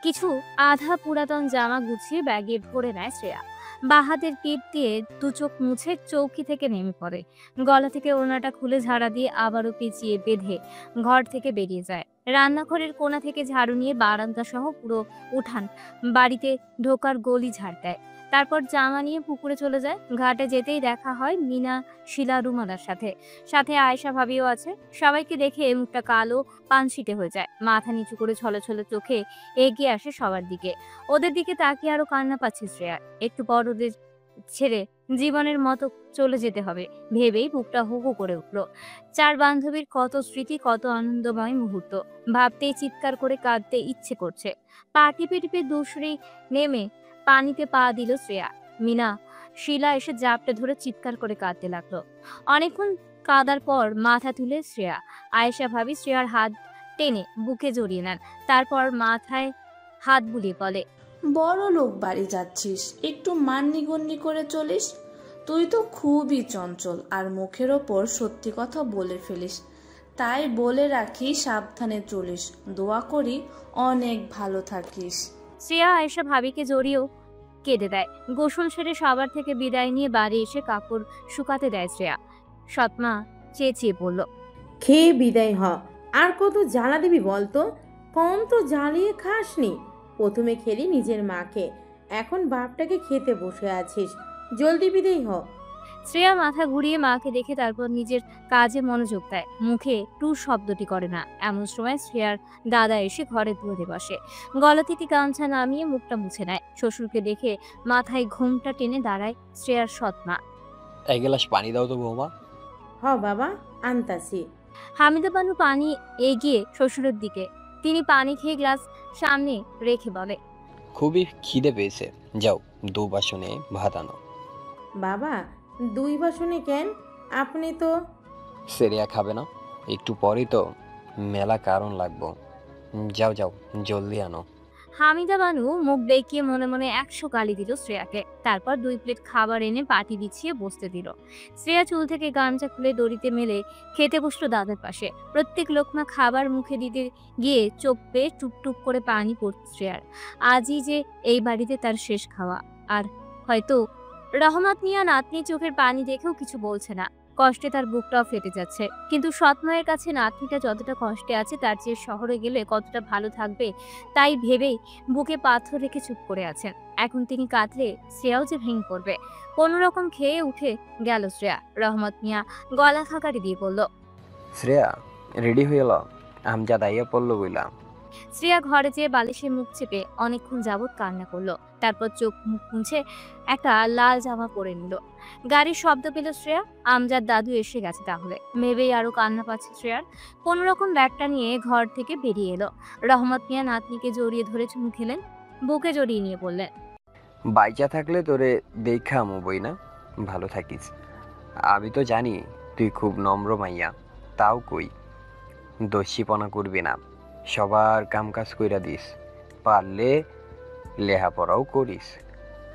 কিছু আধা পুরাতন জামা গুছিয়ে ব্যাগে ভরে নেয় শ্রেয়া। বাহাতের পিঠ দিয়ে দু চোখ মুছে চৌকি থেকে নেমে পড়ে। গলা থেকে ওড়নাটা খুলে ঝাড়া দিয়ে আবারও পেঁচিয়ে বেঁধে ঘর থেকে বেরিয়ে যায়। রান্নাঘরের কোণা থেকে ঝাড়ু নিয়ে বারান্দা সহ পুরো উঠান বাড়িতে ঢোকার গলি ঝাড় দেয়। তারপর জামা নিয়ে পুকুরে চলে যায়। ঘাটে যেতেই দেখা হয় মিনা, শিলা, রুমালার সাথে। সাথে আয়েশা ভাবিও আছে। সবাইকে দেখে মুখটা কালো পানসিটে হয়ে যায়। মাথা নিচু করে ছলছল চোখে এগিয়ে আসে সবার দিকে। ওদের দিকে তাকিয়ে আরো কান্না পাচ্ছে শ্রেয়া। একটু পর ওদের ছেড়ে জীবনের মতো চলে যেতে হবে ভেবেই বুকটা হু হু করে উঠল। চার বান্ধবীর কত স্মৃতি, কত আনন্দময় মুহূর্ত ভাবতেই চিৎকার করে কাঁদতে ইচ্ছে করছে। পা টিপে টিপে দুসরি নেমে পানিতে পা দিল শ্রেয়া। মিনা, শিলা এসে জাপটে ধরে চিৎকার করে কাঁদতে লাগলো। অনেকক্ষণ কাঁদার পর মাথা তুলে শ্রেয়া। আয়েশা ভাবি শ্রেয়ার হাত টেনে বুকে জড়িয়ে নেন। তারপর মাথায় হাত বুলিয়ে বলে, বড় লোক বাড়ি যাচ্ছিস, একটু মান্যিগন্যি করে চলিস। তুই তো খুবই চঞ্চল আর মুখের ওপর সত্যি কথা বলে ফেলিস। তাই বলে রাখি, সাবধানে চলিস। দোয়া করি অনেক ভালো থাকিস। শ্রেয়া আয়েশা ভাবিকে জড়িয়েও কেঁদে দেয়। গোসল সেরে সবার থেকে বিদায় নিয়ে বাড়ি এসে কাপড় শুকাতে দেয় শ্রেয়া। সৎমা চেঁচিয়ে বলল, খেয়ে বিদায় হ। আর কত জ্বালা দিবি বলতো? কম তো জ্বালিয়ে খাসনি। প্রথমে খেলি নিজের মাকে, এখন বাপটাকে খেতে বসে আছিস। জলদি বিদায় হ। শ্রেয়া মাথা ঘুরিয়ে মাকে দেখে তারপর নিজের কাজে মনোযোগ দেয়। মুখে টু শব্দটি করে না। এমন সময় শ্রেয়ার দাদা এসে ঘরে দুয়ারে বসে। গলা থেকে গামছা নামিয়ে মুখটা মুছে নেয়। শ্বশুরকে দেখে মাথায় ঘুমটা টেনে দাঁড়ায় শ্রেয়ার সৎমা। এক গ্লাস পানি দাও তো বৌমা। হ বাবা, আনতাছি। হামিদা বানু পানি এগিয়ে শ্বশুরের দিকে। তিনি পানি খেয়ে গ্লাস সামনে রেখে বলে, খুবই খিদে পেয়েছে, যাও 2 বাসনে ভাত আনো। বাবা, 2 বাসনে কেন? আপনি তো। সেরিয়া খাবে না? একটু পরেই তো মেলা কারণ লাগবো। যাও যাও, জলদি আনো। হামিদা বানু মুখ বেঁকিয়ে মনে মনে 100 গালি দিল শ্রেয়াকে। তারপর 2 প্লেট খাবার এনে পাটি বিছিয়ে বসতে দিল। শ্রেয়া চুল থেকে গামছা খুলে দড়িতে মেলে খেতে বসলো দাদার পাশে। প্রত্যেক লোকমা খাবার মুখে দিতে গিয়ে চোখ পেয়ে টুপটুপ করে পানি পড়ছে শ্রেয়ার। আজই যে এই বাড়িতে তার শেষ খাওয়া। আর হয়তো রহমত মিয়া নাতনি চোখের পানি দেখেও কিছু বলছে না। কষ্টে তার বুকটাও ফেটে যাচ্ছে। কিন্তু সৎমায়ের কাছে নাতনিটা যতটা কষ্টে আছে তার চেয়ে শহরে গেলে কতটা ভালো থাকবে তাই ভেবেই বুকে পাথর রেখে চুপ করে আছেন। এখন তিনি কাঁদলে শ্রেয়াও যে ভেঙে পড়বে। কোনো রকম খেয়ে উঠে গেল শ্রেয়া। রহমত মিয়া গলা খাকারি দিয়ে বলল, শ্রেয়া রেডি হয়ে এলো, আমজাদ আইয়া পড়লো বইলা। শ্রেয়া ঘরে যেয়ে বালিশে মুখ চেপে অনেকক্ষণ যাবৎ কান্না করলো। তারপর চোখ মুখ মুছে একটা লাল জামা পরে নিল। গাড়ির শব্দ পেল শ্রেয়া। আমজাদ দাদু এসে গেছে তাহলে ভেবেই আরো কান্না পাচ্ছে শ্রেয়ার। কোন রকম ব্যাগটা নিয়ে ঘর থেকে বেরিয়ে এলো। রহমত মিয়া নাতনিকে জড়িয়ে ধরে চুমু খেলেন। বুকে জড়িয়ে নিয়ে বললেন, বাইচা থাকলে তোরে দেখা আমু বই না, ভালো থাকিস। আমি তো জানি তুই খুব নম্র মাইয়া, তাও কই দস্যিপনা করবি না। সবার কাম কাজ কইরা দিস, পারলে লেহাপড়াও করিস,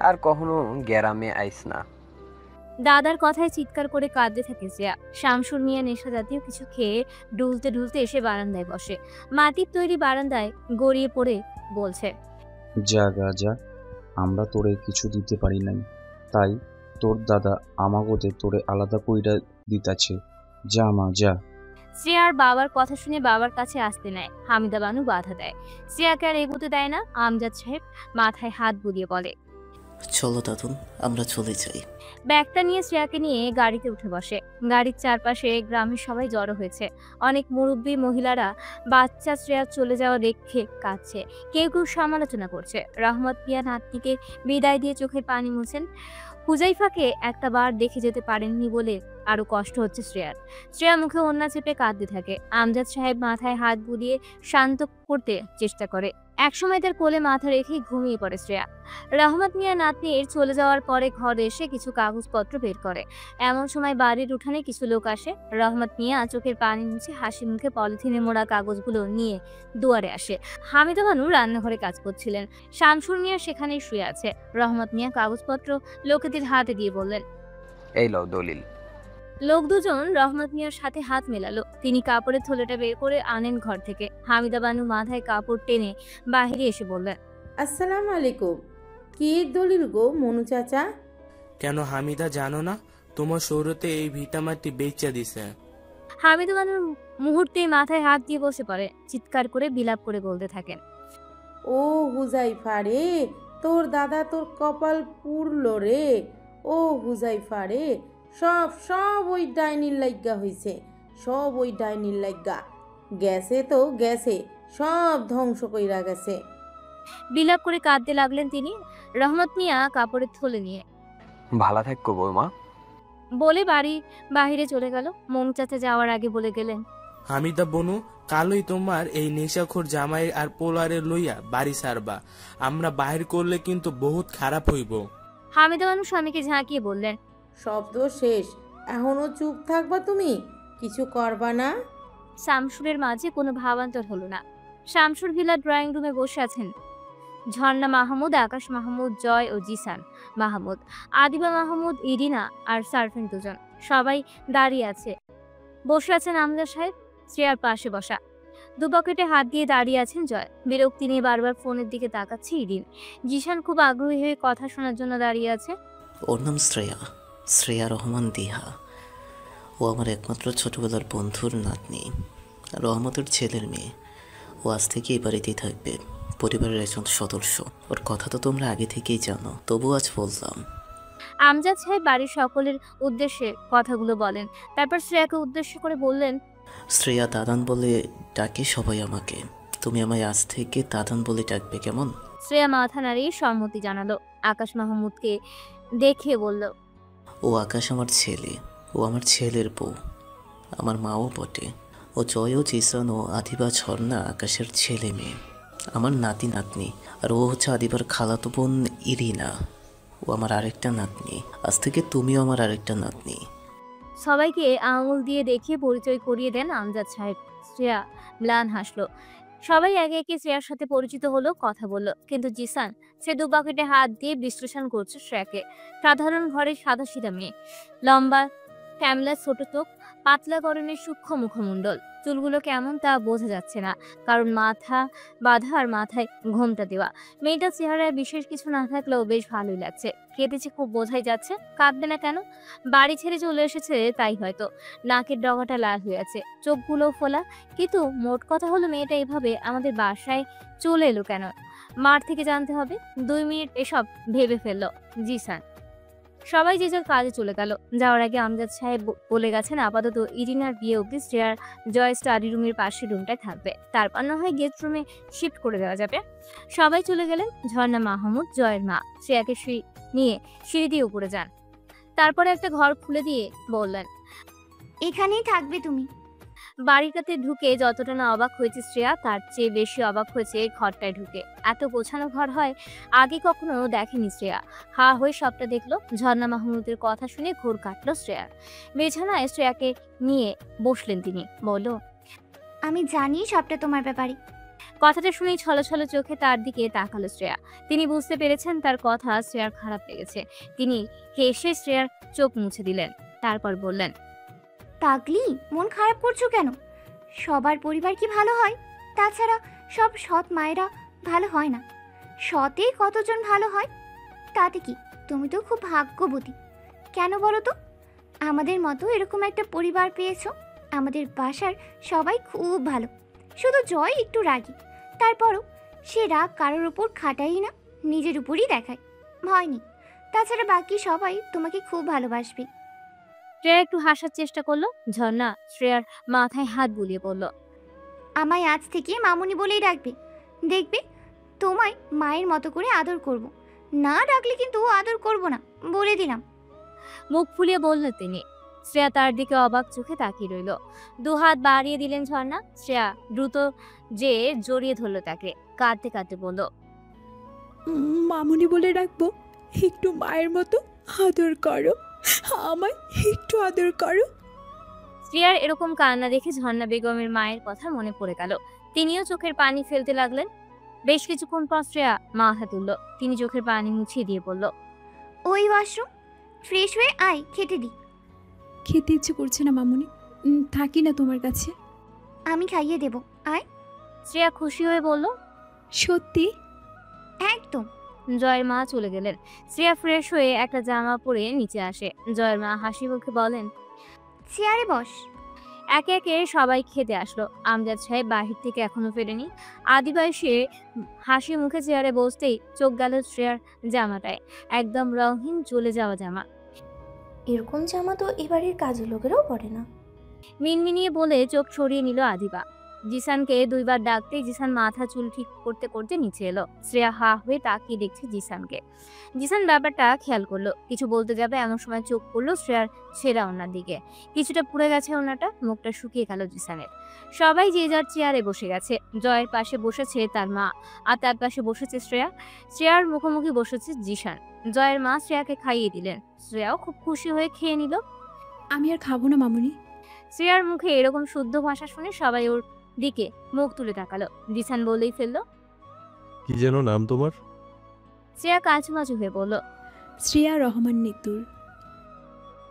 আর কখনো গ্যারামে আইস না। দাদার কথায় চিৎকার করে কাঁদতে থাকে শ্রেয়া। শামসুর মিয়া নেশা জাতীয় কিছু খেয়ে ডুলতে ডুলতে এসে বারান্দায় বসে। মাটির তৈরি বারান্দায় গড়িয়ে পড়ে বলছে, যা গা যা, আমরা তোরে কিছু দিতে পারি নাই, তাই তোর দাদা আমাগোতে তোরে আলাদা কইরা দিতাছে। যা মা যা। শ্রেয়ার বাবার কথা শুনে বাবার কাছে আসতে নেয়। হামিদা বানু বাধা দেয়। শ্রেয়াকে আর এগোতে দেয় না। আমজাদ সাহেব মাথায় হাত বুলিয়ে বলে, চলো দাদুন, আমরা চলে যাই। ব্যাগটা নিয়ে শ্রেয়াকে নিয়ে গাড়িতে উঠে বসে। গাড়ির চারপাশে গ্রামের সবাই জড়ো হয়েছে। অনেক মুরব্বী মহিলারা বাচ্চা শ্রেয়া চলে যাওয়া দেখে কাঁদছে। কেউ কেউ সমালোচনা করছে। রহমত মিয়া নাতনিকে বিদায় দিয়ে চোখের পানি মুছেন। হুজাইফাকে একটা বার দেখে যেতে পারেননি বলে আরো কষ্ট হচ্ছে শ্রেয়ার। শ্রেয়া মুখে ওন্না চেপে কাঁদতে থাকে। আমজাদ সাহেব মাথায় হাত বুলিয়ে শান্ত করতে চেষ্টা করে। একসময় তার কোলে মাথা রেখেই ঘুমিয়ে পড়ে শ্রেয়া। রহমত মিয়া নাতনির চলে যাওয়ার পরে ঘরে এসে কিছু কাগজপত্র বের করে। এমন সময় বাড়ির উঠানে কিছু লোক আসে। রহমত মিয়া চোখের পানি মুছে হাসি মুখে পলিথিনে মোড়া কাগজগুলো নিয়ে দুয়ারে আসে। হামিদা বানু রান্নাঘরে কাজ করছিলেন। শামসুর মিয়া সেখানেই শুয়ে আছে। রহমত মিয়া কাগজপত্র লোকেদের হাতে দিয়ে বললেন, এই লও দলিল। লোক দুজন রহমত মিয়ার সাথে হাত মেলালো। তিনি কাপড়ের থলেটা বের করে আনেন ঘর থেকে। হামিদা বানু মাথায় কাপড় টেনে বাহিরে এসে বললেন, আসসালামু আলাইকুম। কি দলিল গো মনু চাচা? কেন হামিদা জানো না? তোমার সৌরতে এই ভিটামাটি বেচা দিছে। হামিদা বানুর মুহূর্তে মাথায় হাত দিয়ে বসে পড়ে, চিৎকার করে বিলাপ করে বলতে থাকেন, ও হুজাইফা রে, তোর দাদা তোর কপাল পুড়লো রে। ও হুজাইফা রে, সব সব ওই ডাইনির লাইগা হইছে, সব ওই ডাইনির লাইগা। গেছে তো গেছে, সব ধ্বংস কইরা গেছে। বিলাপ করে কাঁদতে লাগলেন তিনি। রহমত মিয়া কাপড়ের থলে নিয়ে ভালো থাকো বৌমা। বলে বাড়ি বাহিরে চলে গেল। মনু চাচা যাওয়ার আগে বলে গেলেন, হামিদা বনু, কালই তোমার এই নেশাখোর জামাই আর পোলারে লইয়া বাড়ি সারবা। আমরা বাহির করলে কিন্তু বহুত খারাপ হইব। হামিদা বানু স্বামীকে ঝাঁকিয়ে বললেন, শব্দ শেষ, এখনো চুপ থাকবা তুমি? কিছু করবা না? শামসুরের মাঝে কোনো ভাবান্তর হলো না। শামসুর ভিলা ড্রয়িং রুমে বসে আছেন ঝর্ণা মাহমুদ, আকাশ মাহমুদ, জয় ও জিসান মাহমুদ, আদিবা মাহমুদ, ইরিনা আর সারফিন দুজন। সবাই দাঁড়িয়ে আছে। বসে আছেন আমজা সাহেব, চেয়ার পাশে বসা। দু পকেটে হাত দিয়ে দাঁড়িয়ে আছেন জয়। বিরক্তি নিয়ে বারবার ফোনের দিকে তাকাচ্ছে ইরিন। জিসান খুব আগ্রহী হয়ে কথা শোনার জন্য দাঁড়িয়ে আছে। ওর নাম শ্রেয়া, শ্রেয়া রহমান দিহা। ও আমার একমাত্র ছোটবেলার বন্ধুর নাতনি, রহমতের ছেলের মেয়ে। ও আজ থেকে এই বাড়িতেই থাকবে, পরিবারের একজন সদস্য। ওর কথা তো তোমরা আগে থেকেই জানো, তবু আজ বললাম। আমজাদ সাহেব বাড়ির সকলের উদ্দেশ্যে কথাগুলো বলেন। তারপর শ্রেয়াকে উদ্দেশ্য করে বললেন, শ্রেয়া দাদান বলে ডাকে সবাই আমাকে, তুমি আমায় আজ থেকে দাদান বলে ডাকবে কেমন? শ্রেয়া মাথা নাড়িয়ে সম্মতি জানালো। আকাশ মাহমুদকে দেখে বলল, ও আকাশ আমার ছেলে, ও আমার ছেলের বউ, আমার মাও বটে। ও জয় ও জিসান ও আদিবা ঝর্ণা আকাশের ছেলে মেয়ে, আমার নাতি নাতনি। আর ও হচ্ছে আদিবার খালাতো বোন ইরিনা, ও আমার আরেকটা নাতনি। আজ থেকে তুমিও আমার আরেকটা নাতনি। সবাইকে আঙুল দিয়ে দেখিয়ে পরিচয় করিয়ে দেন আমজাদ সাহেব। শ্রেয়া ম্লান হাসলো। সবাই একে একে শ্রেয়ার সাথে পরিচিত হলো, কথা বলল। কিন্তু জিসান সে দু পকেটে হাত দিয়ে বিশ্লেষণ করছে শ্রেয়াকে। সাধারণ ঘরের সাদাসিধা মেয়ে, লম্বা শ্যামলা ছোট চোখ, পাতলা গরনের সূক্ষ্ম মুখমণ্ডল। চুলগুলো কেমন তা বোঝা যাচ্ছে না, কারণ মাথা বাঁধা আর মাথায় ঘোমটা দেওয়া। মেয়েটার চেহারায় বিশেষ কিছু না থাকলেও বেশ ভালোই লাগছে। কেঁদেছে খুব, বোঝাই যাচ্ছে। কাঁদবে না কেন? বাড়ি ছেড়ে চলে এসেছে তাই হয়তো। নাকের ডগাটা লাল হয়ে আছে, চোখগুলোও ফোলা। কিন্তু মোট কথা হলো, মেয়েটা এভাবে আমাদের বাসায় চলে এলো কেন? মার থেকে জানতে হবে। 2 মিনিট এসব ভেবে ফেললো জিসান। সবাই যে যার কাজে চলে গেল। যাওয়ার আগে আমজাদ সাহেব বলে গেছেন আপাতত ইরিনার বিয়ে অব্দি শ্রেয়ার জয় স্টাডি রুমের পাশের রুমটায় থাকবে, তারপর না হয় গেস্ট রুমে শিফট করে দেওয়া যাবে। সবাই চলে গেলেন। ঝর্ণা মাহমুদ জয়ের মা শ্রেয়াকে নিয়ে সিঁড়ি দিয়ে উপরে যান। তারপরে একটা ঘর খুলে দিয়ে বললেন, এখানেই থাকবে তুমি। বাড়িটাতে ঢুকে যতটা না অবাক হয়েছে শ্রেয়া, তার চেয়ে বেশি অবাক হয়েছে ঘরটায় ঢুকে। এত গোছানো ঘর হয় আগে কখনো দেখেনি শ্রেয়া। হা হয়ে সবটা দেখলো। ঝর্ণা মাহমুদের কথা শুনে ঘোর কাটলো শ্রেয়ার। বিছানায় শ্রেয়াকে নিয়ে বসলেন তিনি। বলল, আমি জানি সবটা তোমার ব্যাপারে। কথাটা শুনেই ছলছল চোখে তার দিকে তাকালো শ্রেয়া। তিনি বুঝতে পেরেছেন তার কথা শ্রেয়ার খারাপ লেগেছে। তিনি হেসে শ্রেয়ার চোখ মুছে দিলেন। তারপর বললেন, পাগলি, মন খারাপ করছো কেন? সবার পরিবার কি ভালো হয়? তাছাড়া সব সৎ মায়েরা ভালো হয় না, সতে কতজন ভালো হয়। তাতে কি, তুমি তো খুব ভাগ্যবতী। কেন বলো তো? আমাদের মতো এরকম একটা পরিবার পেয়েছো। আমাদের বাসার সবাই খুব ভালো, শুধু জয় একটু রাগী। তারপরও সে রাগ কারোর উপর খাটাই না, নিজের উপরই দেখায়, ভয় নেই। তাছাড়া বাকি সবাই তোমাকে খুব ভালোবাসবে। শ্রেয়া একটু হাসার চেষ্টা করলো। ঝর্ণা শ্রেয়ার মাথায় হাত বুলিয়ে বলল, আমায় আজ থেকে মামুনি বলেই ডাকবে। দেখবে তোমায় মায়ের মতো করে আদর করব। না ডাকলে কিন্তু আদর করব না, বলে দিলাম। মুখ ফুলিয়ে বললেন তিনি। শ্রেয়া তার দিকে অবাক চোখে তাকিয়ে রইল। 2 হাত বাড়িয়ে দিলেন ঝর্ণা। শ্রেয়া দ্রুত যে জড়িয়ে ধরলো তাকে। কাঁদতে কাঁদতে বলল, মামুনি বলে রাখবো, একটু মায়ের মতো আদর করো, আমায় একটু আদর করো। শ্রেয়ার এরকম কান্না দেখে ঝর্ণা বেগমের মায়ের কথা মনে পড়ে গেল। তিনিও চোখের পানি ফেলতে লাগলেন। বেশ কিছুক্ষণ পর শ্রেয়া মাথা তুলল। তিনি চোখের পানি মুছিয়ে দিয়ে বলল, ওই ওয়াশরুম, ফ্রেশ হয়ে আয়, খেতে দি। খেতে ইচ্ছে করছে না মামুনি, থাকি না তোমার কাছে। আমি খাইয়ে দেব, আয়। শ্রেয়া খুশি হয়ে বলল। সত্যি? একদম। জয়ের মা চলে গেলেন। শ্রেয়া ফ্রেশ হয়ে একটা জামা পরে নিচে আসে। জয়ের মা হাসি মুখে বলেন, চেয়ারে বস। একে একে সবাই খেতে আসলো। আমজাদ সাহেব বাহির থেকে এখনো ফেরেনি। আদিবা এসে হাসি মুখে চেয়ারে বসতেই চোখ গেল শ্রেয়ার জামাটায়, একদম রঙহীন চলে যাওয়া জামা। এরকম জামা তো এবারের কাজের লোকেরাও পরে না। মিনমিনিয়ে বলে চোখ সরিয়ে নিল আদিবা। জিসানকে দুইবার ডাকতেই জিসান মাথা চুল ঠিক করতে করতে নিচে এলো। শ্রেয়া হা হয়ে তাকিয়ে দেখছে জিসানকে। জিসান ব্যাপারটা খেয়াল করলো, কিছু বলতে যাবে এমন সময় চোখ পড়লো শ্রেয়ার ছেঁড়া ওনার দিকে। কিছুটা পুড়ে গেছে ওনাটা, মুখটা শুকিয়ে গেল জিসানের। সবাই যে যার চেয়ারে বসে গেছে। জয়ের পাশে বসেছে তার মা, আর তার পাশে বসেছে শ্রেয়া। শ্রেয়ার মুখোমুখি বসেছে জিসান। জয়ের মা শ্রেয়াকে খাইয়ে দিলেন। শ্রেয়াও খুব খুশি হয়ে খেয়ে নিল। আমি আর খাবো না মামুনি। শ্রেয়ার মুখে এরকম শুদ্ধ ভাষা শুনে সবাই ওর দিকে মুখ তুলে তাকালো। জিসান বলেই ফেললো, কি যেন নাম তোমার? শ্রেয়া কাঁচুমাচু হয়ে বলল, শ্রেয়া রহমান নিতুর।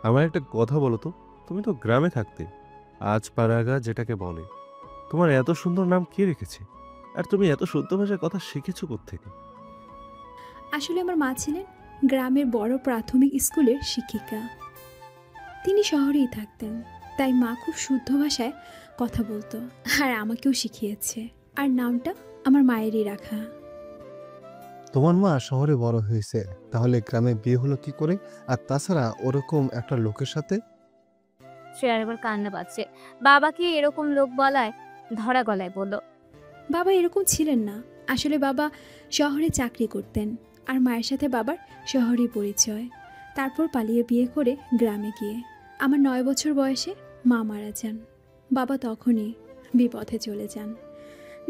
আমার একটা কথা বলো তো, তুমি তো গ্রামে থাকতে, আজ পাড়াগা যেটাকে বলে, তোমার এত সুন্দর নাম কে রেখেছে? আর তুমি এত শুদ্ধ ভাষায় কথা শিখেছো কোত্থেকে? আসলে আমার মা ছিলেন গ্রামের বড় প্রাথমিক স্কুলের শিক্ষিকা। তিনি শহরেই থাকতেন, তাই মা খুব শুদ্ধ ভাষায় কথা বলতো, আর আমাকেও শিখিয়েছে। আর নামটা আমার মায়েরই রাখা। তোমার মা শহরে বড় হয়েছে, তাহলে গ্রামে বিয়ে হলো কি করে? আর তাছাড়া ওরকম একটা লোকের সাথে? শ্রেয়ার এবার কান্না পাচ্ছে। বাবাকে এরকম লোক বলায় ধরা গলায় বলল, বাবা এরকম ছিলেন না। আসলে বাবা শহরে চাকরি করতেন, আর মায়ের সাথে বাবার শহরেই পরিচয়। তারপর পালিয়ে বিয়ে করে গ্রামে গিয়ে আমার 9 বছর বয়সে মা মারা যান। বাবা তখনই বিপথে চলে যান।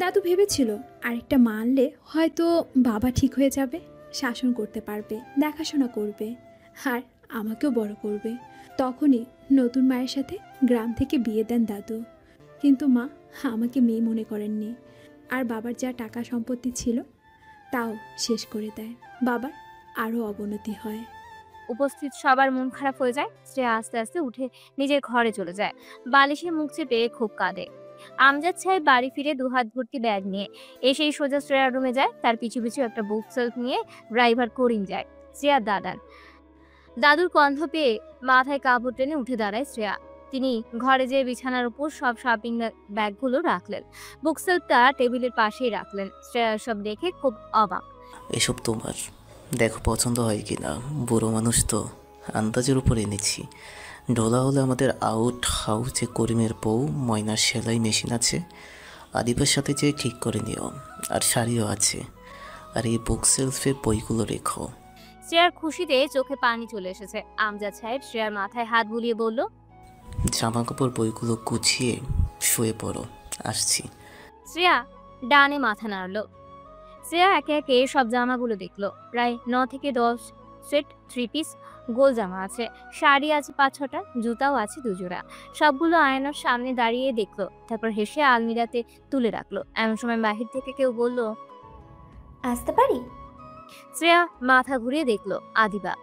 দাদু ভেবেছিল আরেকটা মা আনলে হয়তো বাবা ঠিক হয়ে যাবে, শাসন করতে পারবে, দেখাশোনা করবে, আর আমাকেও বড় করবে। তখনই নতুন মায়ের সাথে গ্রাম থেকে বিয়ে দেন দাদু। কিন্তু মা আমাকে মেয়ে মনে করেননি, আর বাবার যা টাকা সম্পত্তি ছিল তাও শেষ করে দেয়। বাবার আরও অবনতি হয়। উপস্থিত সবার মন খারাপ হয়ে যায়। শ্রেয়া আস্তে আস্তে উঠে নিজের ঘরে চলে যায়। বালিশে মুখ চেপে খুব কাঁদে। আমজাদ সাহেব বাড়ি ফিরে 2 হাত ভর্তি ব্যাগ নিয়ে এসেই সোজা শ্রেয়ার রুমে যায়। তার পিছু পিছু একটা বুক সেলফ নিয়ে ড্রাইভার করিম যায়। শ্রেয়া দাদুর গন্ধ পেয়ে মাথায় কাপড় টেনে উঠে দাঁড়ায় শ্রেয়া। তিনি ঘরে যেয়ে বিছানার উপর সব শপিং ব্যাগগুলো রাখলেন। বুক সেলফটা টেবিলের পাশেই রাখলেন। শ্রেয়া সব দেখে খুব অবাক। এসব তোমার, দেখো পছন্দ হয় কি না। বুড়ো মানুষ তো, আন্দাজের উপর এনেছি। ঢোলা হলে আমাদের আউট হাউসে করিমের বউ ময়নার সেলাই মেশিন আছে, আদিবার সাথে যে ঠিক করে নিও। আর শাড়িও আছে। আর এই বুক সেলফে বইগুলো রেখো। শ্রেয়ার খুশিতে চোখে পানি চলে এসেছে। আমজাদ সাহেব শ্রেয়ার মাথায় হাত বুলিয়ে বলল, জামা কাপড় বইগুলো গুছিয়ে শুয়ে পড়ো, আসছি। শ্রেয়া ডানে মাথা নাড়ল। শ্রেয়া একে একে সব জামাগুলো দেখলো। প্রায় 9 থেকে 10 সেট 3 পিস গোল জামা আছে, শাড়ি আছে 5-6টা, জুতাও আছে 2 জোড়া। সবগুলো আয়নার সামনে দাঁড়িয়ে দেখলো, তারপর হেসে আলমিরাতে তুলে রাখলো। এমন সময় বাহির থেকে কেউ বলল, আসতে পারি? শ্রেয়া মাথা ঘুরিয়ে দেখলো আদিবা।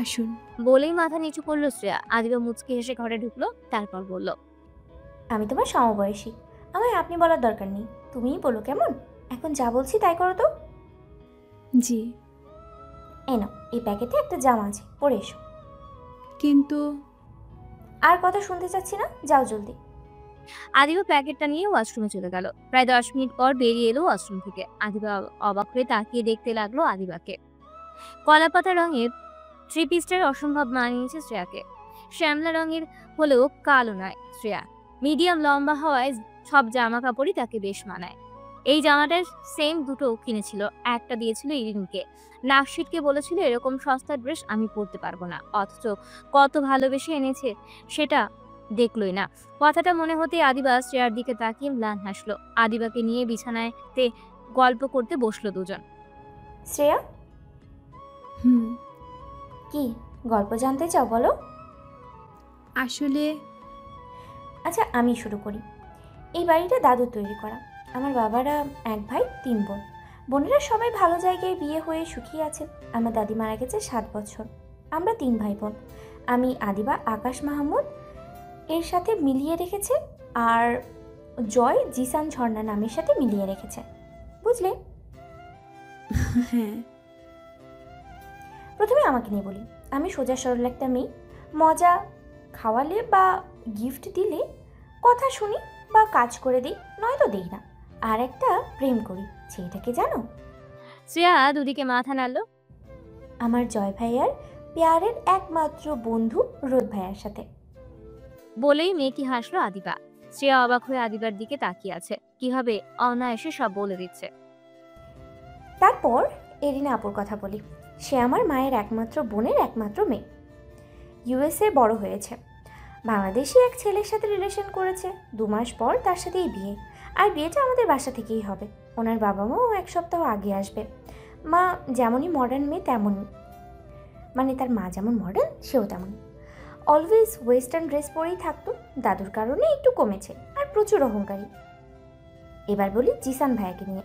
আসুন বলেই মাথা নিচু করলো শ্রেয়া। আদিবা মুচকি হেসে ঘরে ঢুকলো, তারপর বলল, আমি তোমার সমবয়সী, আমায় আপনি বলার দরকার নেই, তুমিই বলো কেমন। এখন যা বলছি তাই করো তো। জি। এই নাও, এই প্যাকেটে একটা জামা আছে, পরে এসো। কিন্তু আর কথা শুনতে চাচ্ছি না, যাও জলদি। আদিবা প্যাকেটটা নিয়ে ওয়াশরুমে চলে গেল। প্রায় 10 মিনিট পর বেরিয়ে এলো ওয়াশরুম থেকে। আদিবা অবাক হয়ে তাকিয়ে দেখতে লাগলো আদিবাকে। কলাপাতা রঙের 3 পিসটার অসম্ভব মানিয়েছে শ্রেয়াকে। শ্যামলা রঙের হলেও কালো নয় শ্রেয়া। মিডিয়াম লম্বা হওয়ায় সব জামা কাপড়ই তাকে বেশ মানায়। এই জামাটার সেম দুটো কিনেছিল, একটা দিয়েছিল ইরিনকে। নাকশিটকে বলেছিল এরকম সস্তা ড্রেস আমি পরতে পারবো না, অথচ কত ভালোবেসে এনেছে সেটা দেখলই না। কথাটা মনে হতে আদিবা শ্রেয়ার দিকে তাকিয়ে ম্লান হাসলো। আদিবাকে নিয়ে বিছানায়তে গল্প করতে বসলো দুজন। শ্রেয়া, কি গল্প জানতে চাও বলো? আসলে আচ্ছা আমি শুরু করি। এই বাড়িটা দাদুর তৈরি করা। আমার বাবারা 1 ভাই 3 বোন। বোনেরা সবাই ভালো জায়গায় বিয়ে হয়ে সুখী আছেন। আমার দাদি মারা গেছে 7 বছর। আমরা 3 ভাই বোন। আমি আদিবা আকাশ মাহমুদ এর সাথে মিলিয়ে রেখেছে, আর জয় জিসান ঝর্ণা নামের সাথে মিলিয়ে রেখেছে, বুঝলে? হ্যাঁ। প্রথমে আমাকে নিয়ে বলি, আমি সোজা সরল একটা মেয়ে। মজা খাওয়ালে বা গিফট দিলে কথা শুনি বা কাজ করে দিই, নয়তো দিই না। আর একটা প্রেম করি, সেটাকে জানো? শ্রেয়া দুদিকে মাথা নাড়ল। আমার জয় ভাইয়ার পেয়ারের একমাত্র বন্ধু রোদ ভাইয়ার সাথে। বলেই মেয়েটি হাসলো আদিবা। শ্রেয়া অবাক হয়ে আদিবার দিকে তাকিয়ে আছে, কিভাবে অনায়াসে সব বলে দিচ্ছে। তারপর এরিনা আপুর কথা বলি। সে আমার মায়ের একমাত্র বোনের একমাত্র মেয়ে। ইউএসএ বড় হয়েছে, বাংলাদেশি এক ছেলের সাথে রিলেশন করেছে। 2 মাস পর তার সাথেই বিয়ে, আর বিয়েটা আমাদের বাসা থেকেই হবে। ওনার বাবা মাও 1 সপ্তাহ আগে আসবে। মা যেমনই মডার্ন মেয়ে তেমনই, মানে তার মা যেমন মডার্ন সেও তেমন। অলওয়েজ ওয়েস্টার্ন ড্রেস পরেই থাকতো, দাদুর কারণে একটু কমেছে, আর প্রচুর অহংকারী। এবার বলি জিসান ভাইয়াকে নিয়ে।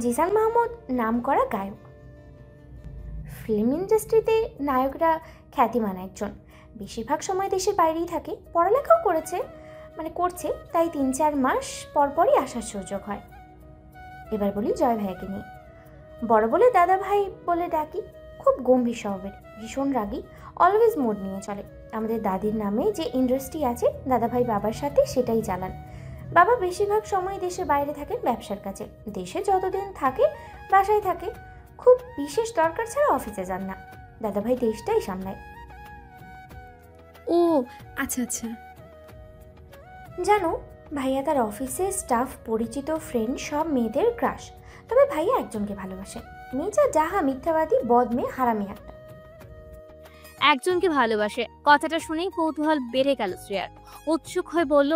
জিসান মাহমুদ নাম করা গায়ক, ফিল্ম ইন্ডাস্ট্রিতে নায়করা খ্যাতিমান একজন। বেশিরভাগ সময় দেশের বাইরেই থাকে, পড়ালেখাও করছে, তাই 3-4 মাস পরপরই আসার সুযোগ হয়। এবার বলি জয় ভাইয়াকে নিয়ে। বড় বলে দাদা ভাই বলে ডাকি, খুব গম্ভীর স্বভাবের, ভীষণ রাগী, অলওয়েজ মুড নিয়ে চলে। আমাদের দাদির নামে যে ইন্ডাস্ট্রি আছে, দাদা ভাই বাবার সাথে সেটাই চালান। বাবা বেশিরভাগ সময় দেশের বাইরে থাকেন ব্যবসার কাজে। দেশে যতদিন থাকে বাসায় থাকে, খুব বিশেষ দরকার ছাড়া অফিসে যান না। দাদাভাই দেশটাই সামলায়। ও আচ্ছা আচ্ছা। জানো, ভাইয়া তার অফিসে স্টাফ, পরিচিত, ফ্রেন্ড সব মেয়েদের ক্রাশ। তবে ভাইয়া একজনকে ভালোবাসে, মেয়েটা যাহা মিথ্যাবাদী, বদ মেয়ে, হারামি একটা। একজনকে ভালোবাসে, কথাটা শুনেই কৌতূহল বেড়ে গেল শ্রেয়ার। উৎসুক হয়ে বলল,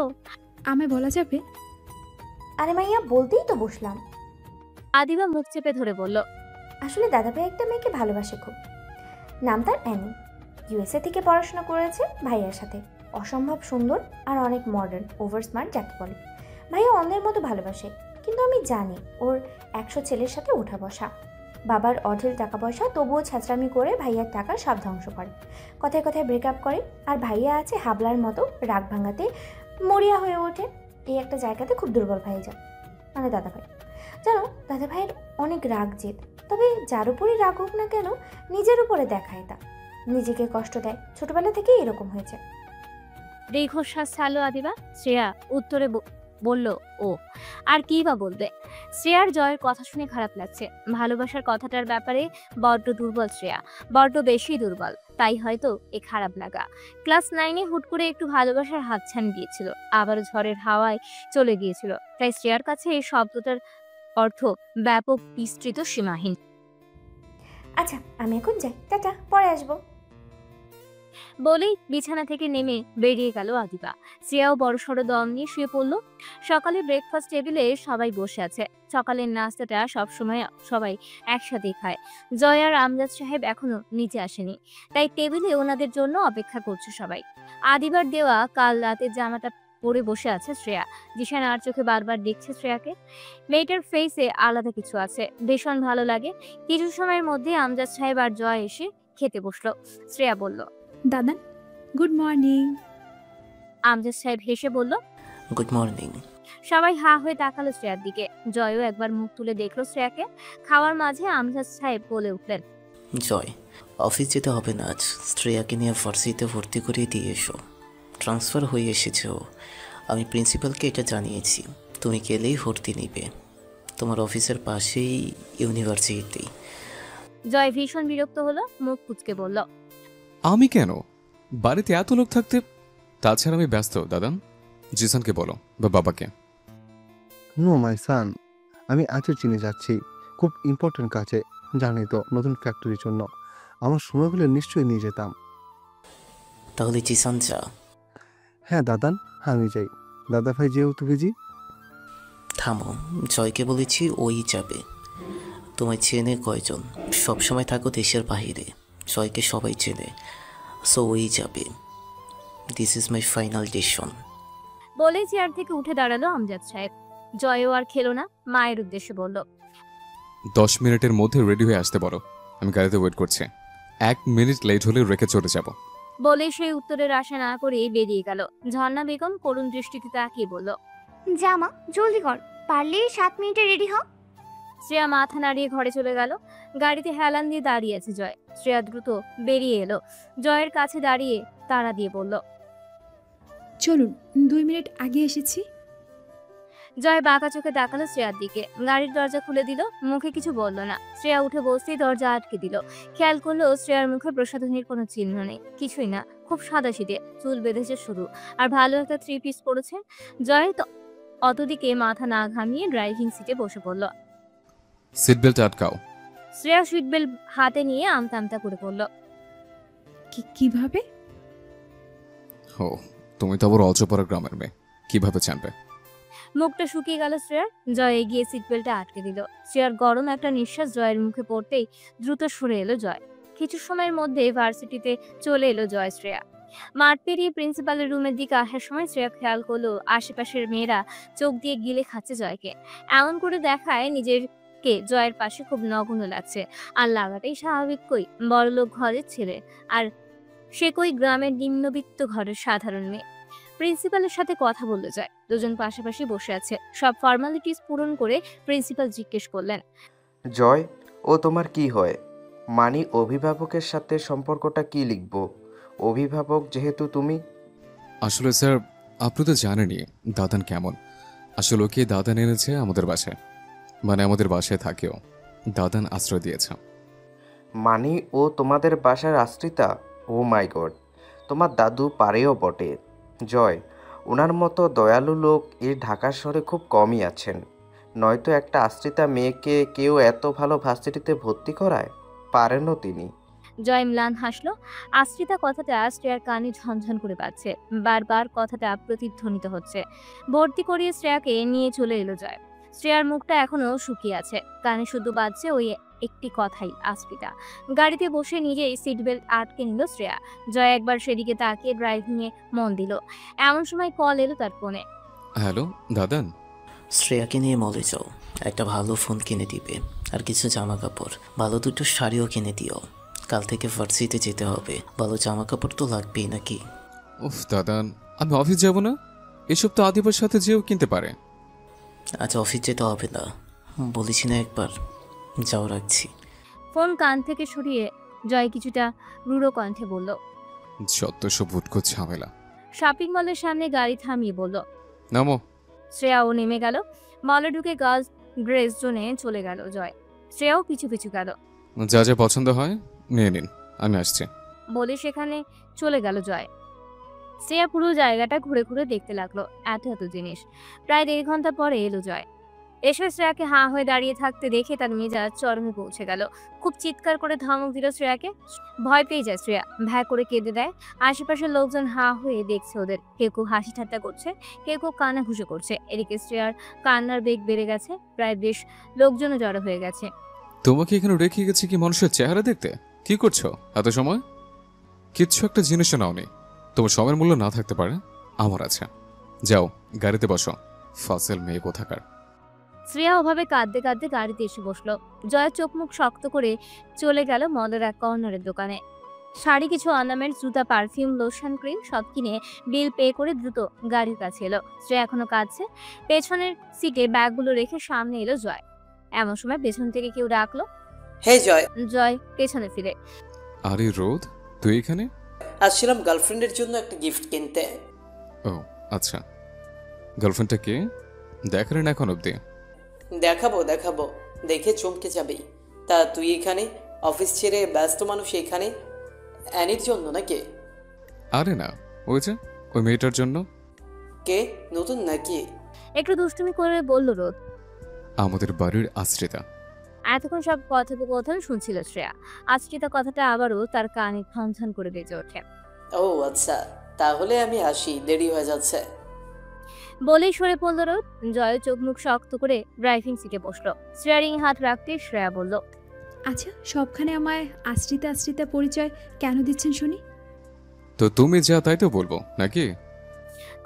আমায় বলা যাবে? আরে মাইয়া, বলতেই তো বসলাম। আদিবা মুখ চেপে ধরে বলল, আসলে দাদাভাই একটা মেয়েকে ভালোবাসে খুব। নাম তার অ্যানি। ইউএসএ থেকে পড়াশোনা করেছে ভাইয়ার সাথে। অসম্ভব সুন্দর আর অনেক মডার্ন, ওভার স্মার্ট যাকে বলে। ভাইয়া অন্যের মতো ভালোবাসে, কিন্তু আমি জানি ওর 100 ছেলের সাথে ওঠা বসা। বাবার অঢেল টাকা পয়সা, তবুও ছাঁচড়ামি করে ভাইয়ার টাকা সব ধ্বংস করে। কথায় কথায় ব্রেকআপ করে। আর ভাইয়া আছে হাবলার মতো, রাগ ভাঙাতে মরিয়া হয়ে ওঠে। এই একটা জায়গাতে খুব দুর্বল ভাই যায়, মানে দাদাভাই। জানো, দাদাভাইয়ের অনেক রাগ জেদ, তবে যার উপরই রাগ হোক না কেন, নিজের উপরে দেখায় তা। নিজেকে কষ্ট দেয়, ছোটবেলা থেকেই এরকম হয়েছে। দীর্ঘশ্বাস ছাড়লো আদিবা। শ্রেয়া উত্তরে বলল, ও আর কি বা বলবে। শ্রেয়ার জয়ের কথা শুনে খারাপ লাগছে। ভালোবাসার কথাটার ব্যাপারে বড্ড দুর্বল শ্রেয়া, বড্ড বেশি দুর্বল, তাই হয়তো এ খারাপ লাগা। ক্লাস 9-এ হুট করে একটু ভালোবাসার হাতছানি দিয়েছিল, আবার ঝড়ের হাওয়ায় চলে গিয়েছিল। তাই শ্রেয়ার কাছে এই শব্দটার অর্থ ব্যাপক, বিস্তৃত, সীমাহীন। আচ্ছা, আমি এখন যাই, টাটা, পরে আসবো। বলেই বিছানা থেকে নেমে বেরিয়ে গেল আদিবা। শ্রেয়াও বড়সড় দম নিয়ে শুয়ে পড়ল। সকালে ব্রেকফাস্ট টেবিলে সবাই বসে আছে। সকালের নাস্তাটা সবসময় সবাই একসাথেই খায়। জয় আর আমজাদ সাহেব এখনো নিচে আসেনি, তাই টেবিলে ওনাদের জন্য অপেক্ষা করছে সবাই। আদিবার দেওয়া কাল রাতের জামাটা পরে বসে আছে শ্রেয়া। জিশান আর চোখে বারবার দেখছে শ্রেয়াকে। মেয়েটার ফেসে আলাদা কিছু আছে, ভীষণ ভালো লাগে। কিছু সময়ের মধ্যে আমজাদ সাহেব আর জয় এসে খেতে বসলো। শ্রেয়া বলল, দাদান, গুড মর্নিং। আমজাদ সাহেব হেসে বলল, গুড মর্নিং। সবাই হা হয়ে তাকালো শ্রেয়ার দিকে। জয়ও একবার মুখ তুলে দেখলো শ্রেয়াকে। খাওয়ার মাঝে আমজাদ সাহেব বলে উঠলেন, জয়, অফিস যেতে হবে না আজ। শ্রেয়াকে নিয়ে ভার্সিটিতে ভর্তি করিয়ে দিয়ে এসো। ট্রান্সফার হয়ে এসেছে ও। আমি প্রিন্সিপালকে এটা জানিয়েছি, তুমি গেলেই ভর্তি নিবে। তোমার অফিসের পাশেই ইউনিভার্সিটি। জয় ভীষণ বিরক্ত হলো, মুখ কুচকে বলল, আমি কেন? বাড়িতে এত লোক থাকতে। তাছাড়া আমি ব্যস্ত দাদান। জিসানকে বলো বা বাবাকে। নো মাই সান, আমি আজও চিনে যাচ্ছি, খুব ইম্পর্টেন্ট কাজে, জানি তো, নতুন ফ্যাক্টরির জন্য। আমার সময় হলে নিশ্চয়ই নিয়ে যেতাম। তাহলে জিসান যা। হ্যাঁ দাদান, আমি যাই। দাদা ভাই যেহেতু বিজি। থামো, জয়কে বলেছি ওই যাবে। তোমায় চেনে কয়জন? সবসময় থাকো দেশের বাহিরে, জয়কে সবাই চেনে, সো ওই যাবে। This is my final decision. বলে চেয়ার থেকে উঠে দাঁড়ালো আমজাদ সাহেব। জয়ও আর খেলো না, মায়ের উদ্দেশ্যে বলল, 10 মিনিটের মধ্যে রেডি হয়ে আসতে বলো, আমি গাড়িতে ওয়েট করছি। 1 মিনিট লেট হলে রেখে চলে যাব। বলে সে উত্তরের আশা না করেই বেরিয়ে গেল। ঝর্ণা বেগম করুণ দৃষ্টিতে তাকিয়ে বলল, জামা জলদি কর, পারলে 7 মিনিটে রেডি হ। শ্রেয়া মাথা নাড়িয়ে ঘরে চলে গেল। গাড়িতে হেলান দিয়ে দাঁড়িয়ে আছে জয়। শ্রেয়া দ্রুত বেরিয়ে এলো। জয়ের কাছে দাঁড়িয়ে তাড়া দিয়ে বলল, চলুন, 2 মিনিট আগে এসেছি। জয় বাঁকা চোখে তাকালো শ্রেয়ার দিকে। গাড়ির দরজা খুলে দিল, মুখে কিছু বলল না। শ্রেয়া উঠে বসতেই দরজা আটকে দিল। খেয়াল করলো শ্রেয়ার মুখে প্রসাধনীর কোনো চিহ্ন নেই, কিছুই না। খুব সাদাসিধে, চুল বেঁধেছে শুরু, আর ভালো একটা 3 পিস পরেছে। জয় তো অতদিকে মাথা না ঘামিয়ে ড্রাইভিং সিটে বসে পড়ল। সিট বেল্ট আটকাও। শ্রেয়া সিট বেল্ট হাতে নিয়ে আমতা আমতা করে পড়ল। কিভাবে? ও, তুমি তো আবার অজপাড়া গ্রামের মেয়ে, কিভাবে জানবে? মুখটা শুকিয়ে গেল শ্রেয়ার। জয় এগিয়ে সিট বেল্টটা আটকে দিল। শ্রেয়ার গরম একটা নিঃশ্বাস জয়ের মুখে পড়তেই দ্রুত সরে এলো জয়। কিছু সময়ের মধ্যে ভার্সিটিতে চলে এলো জয় শ্রেয়া। মাঠ পেরিয়ে প্রিন্সিপালের রুমের দিকে আসার সময় শ্রেয়া খেয়াল করলো আশেপাশের মেয়েরা চোখ দিয়ে গিলে খাচ্ছে জয়কে। এমন করে দেখায় নিজেরকে জয়ের পাশে খুব নগণ্য লাগছে। আর লাগাটাই স্বাভাবিক, কই বড়লোক ঘরের ছেলে, আর সে কই গ্রামের নিম্নবিত্ত ঘরের সাধারণ মেয়ে। প্রিন্সিপালের সাথে কথা বলতে যায়। দুজন পাশাপাশি বসে আছে। সব ফর্মালিটিস পূরণ করে প্রিন্সিপাল জিজ্ঞেস করলেন, জয়, ও তোমার কি হয়? মানি অভিভাবকের সাথে সম্পর্কটা কি লিখব? অভিভাবক যেহেতু তুমি। আসলে স্যার, আপনি তো জানেনই দাদান কেমন। আসলে ওকে দাদান এনেছে আমাদের বাসায়, মানে আমাদের বাসায় থাকেও। দাদান আশ্রয় দিয়েছে। মানি ও তোমাদের বাসার আশ্রিতা? ও মাই গড, তোমার দাদু পারেও বটে। জয়, ওনার মতো দয়ালু লোক এই ঢাকা শহরে খুব কমই আছেন। নয়তো একটা আশ্রিতা মেয়েকে কেউ এত ভালো ভার্সিটিতে ভর্তি করায়? পারেনও তিনি। জয় ম্লান হাসলো। আশ্রিতা কথাটা শ্রেয়ার কানে ঝনঝন করে বাজছে। বারবার কথাটা প্রতিধ্বনিত হচ্ছে। ভর্তি করিয়ে শ্রেয়াকে নিয়ে চলে এলো জয়। শ্রেয়ার মুখটা এখনো শুকিয়ে আছে, কানে শুধু বাজছে ওই একটি কথাই, আশ্রিতা। গাড়িতে বসে নিজেই সিট বেল্ট আটকে নিল শ্রেয়া। জয় একবার সেদিকে তাকিয়ে ড্রাইভিং এ মন দিল। এমন সময় কল এলো তার ফোনে। হ্যালো দাদান। শ্রেয়াকে নিয়ে মলে যাও, একটা ভালো ফোন কিনে দিবে, আর কিছু জামা কাপড়, ভালো দুটো শাড়িও কিনে দিও। কাল থেকে ভার্সিটিতে যেতে হবে, ভালো জামা কাপড় তো লাগবেই নাকি? উফ দাদান, আমি অফিস যাব না? এসব তো আদিবার সাথে যেও কিনতে পারে। আজ অফিস যেতে হবে না, বলেছি না একবার। যাও, রাখছি। ফোন কান থেকে সরিয়ে জয় কিছুটা রূঢ় কণ্ঠে বলল, যত সব উৎকট ঝামেলা। শপিং মলের সামনে গাড়ি থামিয়ে বলল, নামো। শ্রেয়াও নেমে গেল। মলে ঢুকে গার্লস ড্রেস জোনে চলে গেল জয়। শ্রেয়াও পিছু পিছু গেল। যা যা পছন্দ হয় নিয়ে নিন, আমি আসছি বলে সেখানে চলে গেল জয়। শ্রেয়া পুরো জায়গাটা ঘুরে ঘুরে দেখতে লাগলো, এত এত জিনিস। প্রায় 1.5 ঘন্টা পরে এলো জয়। এসে শ্রেয়াকে হাঁ হয়ে দাঁড়িয়ে থাকতে দেখে তার মেজাজ চরমে পৌঁছে গেল। খুব চিৎকার করে ধমক দিল শ্রেয়াকে। ভয় পেয়ে যায় শ্রেয়া, ভ্যা করে কেঁদে দেয়। আশেপাশের লোকজন হাঁ হয়ে দেখছে ওদের। কেউ কেউ হাসি ঠাট্টা করছে, কেউ কেউ কানাঘুষো করছে। এদিকে শ্রেয়ার কান্নার বেগ বেড়ে গেছে, প্রায় বেশ লোকজনও জড়ো হয়ে গেছে। তোমাকে এখানে রেখে গেছি কি মানুষের চেহারা দেখতে? কি করছো এত সময়? কিচ্ছু একটা জিনিসও নাওনি। তোমার সময়ের মূল্য না থাকতে পারে, আমার আছে। যাও গাড়িতে বসো, ফাসেল মেয়ে কোথাকার। শ্রেয়া ওভাবে কাঁদতে কাঁদতে গাড়িতে এসে বসলো। জয়ের চোখ মুখ শক্ত করে চলে গেল মলের এক কর্নারের দোকানে। শাড়ি, কিছু অর্নামেন্টস, জুতা, পারফিউম, লোশন, ক্রিম সব কিনে বিল পে করে দ্রুত গাড়ির কাছে এলো। শ্রেয়া এখনো কাঁদছে। পেছনের সিটে ব্যাগগুলো রেখে সামনে এলো জয়। এমন সময় পেছন থেকে কেউ ডাকলো, হে জয়। জয় পেছনে ফিরে, আরে রোদ, তুই এখানে? আসছিলাম গার্লফ্রেন্ডের জন্য একটা গিফট কিনতে। ও আচ্ছা, গার্লফ্রেন্ডটা কে? দেখালেন এখন অব্দি? দেখাবো দেখাবো, দেখে চমকে যাবেই। তা তুই এখানে, অফিস ছেড়ে ব্যস্ত মানুষ এখানে অ্যানির জন্য নাকি? আরে না, ওই যে ওই মেয়েটার জন্য। কে, নতুন নাকি? একটু দুষ্টুমি করে বলল রোদ। আমাদের বাড়ির আশ্রিতা। এতক্ষণ সব কথোপকথন শুনছিল শ্রেয়া। আশ্রিতা কথাটা আবারও তার কানে ঝনঝন করে বেজে ওঠে। ও আচ্ছা, তাহলে আমি আসি, দেরি হয়ে যাচ্ছে। বলেই সরে পড়ল রোদ। জয় চোখ মুখ শক্ত করে ড্রাইভিং সিটে বসলো। স্টিয়ারিং হাত রাখতে শ্রেয়া বলল, আচ্ছা, সবখানে আমায় আশ্রিতা আশ্রিতা পরিচয় কেন দিচ্ছেন শুনি? তো তুমি যা তাই তো বলবো নাকি?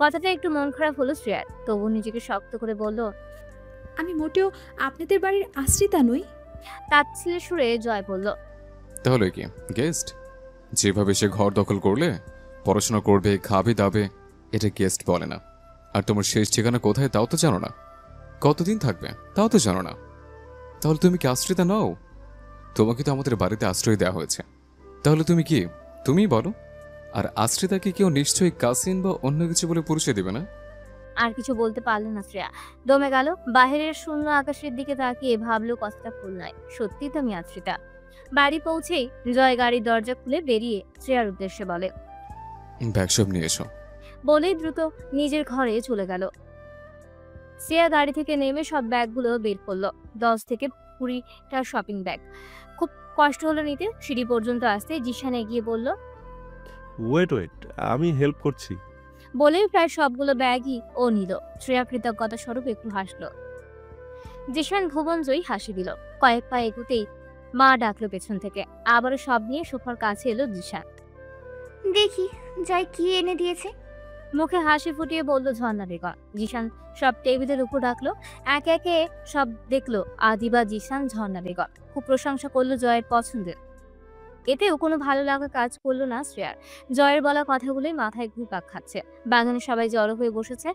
কথাটা একটু মন খারাপ হলো শ্রেয়ার, তবু নিজেকে শক্ত করে বলল, আমি মোটেও আপনাদের বাড়ির আশ্রিতা নই। তাচ্ছিলের সুরে জয় বলল, তাহলে কি গেস্ট? যেভাবে সে ঘর দখল করলে, পড়াশোনা করবে, খাবে দাবে, এটা গেস্ট বলে না। আর তোমার শেষ ঠিকানা কোথায় তাও তো জানো না, কতদিন থাকবে তাও তো জানো না। তাহলে তুমি কি আশ্রিতা নও? তোমাকে তো আমাদের বাড়িতে আশ্রয় দেওয়া হয়েছে, তাহলে তুমি কি? তুমিই বলো। আর আশ্রিতাকে কেউ নিশ্চয়ই কাসিন বা অন্য কিছু বলে পরিচয় দেবে না। আর কিছু বলতে পারল না শ্রেয়া, দমে গেল। বাহিরের শূন্য আকাশের দিকে তাকিয়ে ভাবলো কথাটা ভুল নয়, সত্যি তো আমি আশ্রিতা। বাড়ি পৌঁছেই জয় গাড়ির দরজা খুলে বেরিয়ে শ্রেয়ার উদ্দেশ্যে বলে, ব্যাগ সব নিয়ে এসো। বলেই দ্রুত নিজের ঘরে চলে গেল। শ্রেয়া গাড়ি থেকে নেমে সব ব্যাগগুলো বের করলো, 10 থেকে 20টা শপিং ব্যাগ। খুব কষ্ট হলো নিতে। সিঁড়ি পর্যন্ত আসতে জিশান এগিয়ে বলল, ওয়েট আমি হেল্প করছি। বলেই প্রায় সবগুলো ব্যাগই ও নিল। শ্রেয়া কৃতজ্ঞতা স্বরূপ একটু হাসলো। জিশান ভুবনজয়ী হাসি দিল। কয়েক পা এগুতেই মা ডাকলো পেছন থেকে। আবারও সব নিয়ে সোফার কাছে এলো জিশান। দেখি জয় কি এনে দিয়েছে। মুখে হাসি ফুটিয়ে বলল ঝর্ণা বেগম। জিশান সব টেবিলের উপর রাখলো। একে একে সব দেখলো আদিবা, জিশান, ঝর্ণা বেগম। খুব প্রশংসা করলো জয়ের পছন্দের। এতেও কোনো ভালো লাগা কাজ করলো না শ্রেয়ার। জয়ের বলা কথাগুলোই মাথায় ঘুরপাক খাচ্ছে। বাগানে সবাই জড়ো হয়ে বসেছে।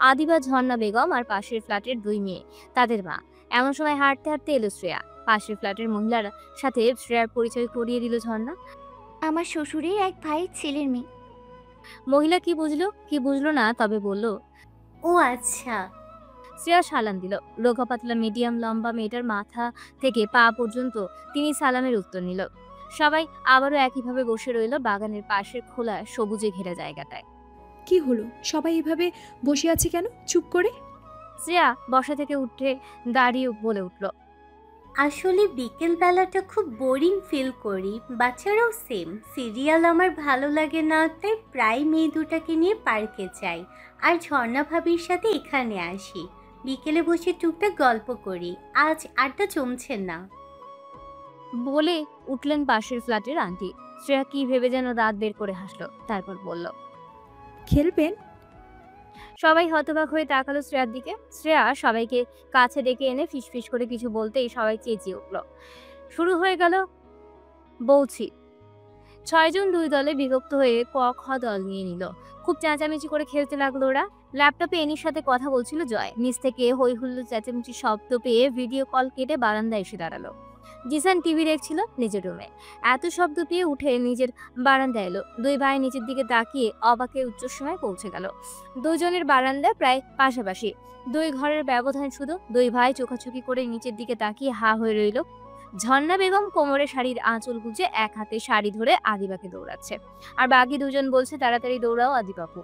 আদিবা, ঝর্ণা বেগম আর পাশের ফ্ল্যাটের 2 মেয়ে, তাদের মা। এমন সময় হাঁটতে হাঁটতে এলো শ্রেয়া। পাশের ফ্ল্যাটের মহিলার সাথে শ্রেয়ার পরিচয় করিয়ে দিল ঝর্ণা। আমার শ্বশুরের এক ভাই ছেলের মেয়ে। মহিলা কি বুঝলো না, তবে বলল, ও আচ্ছা। শ্রেয়া সালাম দিল। রোগা পাতলা মিডিয়াম লম্বা মেয়েটার মাথা থেকে পা পর্যন্ত তিনি সালামের উত্তর নিল। সবাই আবারও একইভাবে বসে রইল বাগানের পাশের খোলা সবুজে ঘেরা জায়গাটায়। কি হলো, সবাই এভাবে বসে আছে কেন চুপ করে? শ্রেয়া বসা থেকে উঠে দাঁড়িয়ে বলে উঠল, আসলে বিকেল বেলাটা খুব বোরিং ফিল করি, বাচ্চারাও সেম। সিরিয়াল আমার ভালো লাগে না, তাই প্রায় মেয়ে দুটাকে নিয়ে পার্কে যাই, আর ঝর্ণা ভাবির সাথে এখানে আসি। বিকেলে বসে টুকটাক গল্প করি। আজ আড্ডা জমছে না। বলে উঠলেন পাশের ফ্ল্যাটের আন্টি। শ্রেয়া কি ভেবে যেন দাঁত বের করে হাসলো, তারপর বলল, খেলবেন? সবাই হতবাক হয়ে তাকালো শ্রেয়ার দিকে। শ্রেয়া সবাইকে কাছে ডেকে এনে ফিসফিস করে কিছু বলতেই সবাই চেঁচিয়ে উঠল। শুরু হয়ে গেল বৌছি। 6 জন 2 দলে বিভক্ত হয়ে ক খ দল নিয়ে নিল। খুব চেঁচামেচি করে খেলতে লাগলো ওরা। ল্যাপটপে এনির সাথে কথা বলছিল জয়। নিচ থেকে হই হুল্লোড় চেঁচামেচি শব্দ পেয়ে ভিডিও কল কেটে বারান্দায় এসে দাঁড়ালো। জিসান টিভি দেখছিল নিজের রুমে। এত শব্দ পেয়ে উঠে নিজের বারান্দায় এলো। 2 ভাই নিচের দিকে তাকিয়ে অবাকের উচ্চসীমায় পৌঁছে গেল। দুজনের বারান্দা প্রায় পাশাপাশি। 2 ঘরের ব্যবধান শুধু। 2 ভাই চোখাচোখি করে নিচের দিকে তাকিয়ে হা হয়ে রইল। ঝর্ণা বেগম কোমরে শাড়ির আঁচল গুজে এক হাতে শাড়ি ধরে আদিবাকে দৌড়াচ্ছে, আর বাকি 2 জন বলছে তাড়াতাড়ি দৌড়াও আদিবাবু।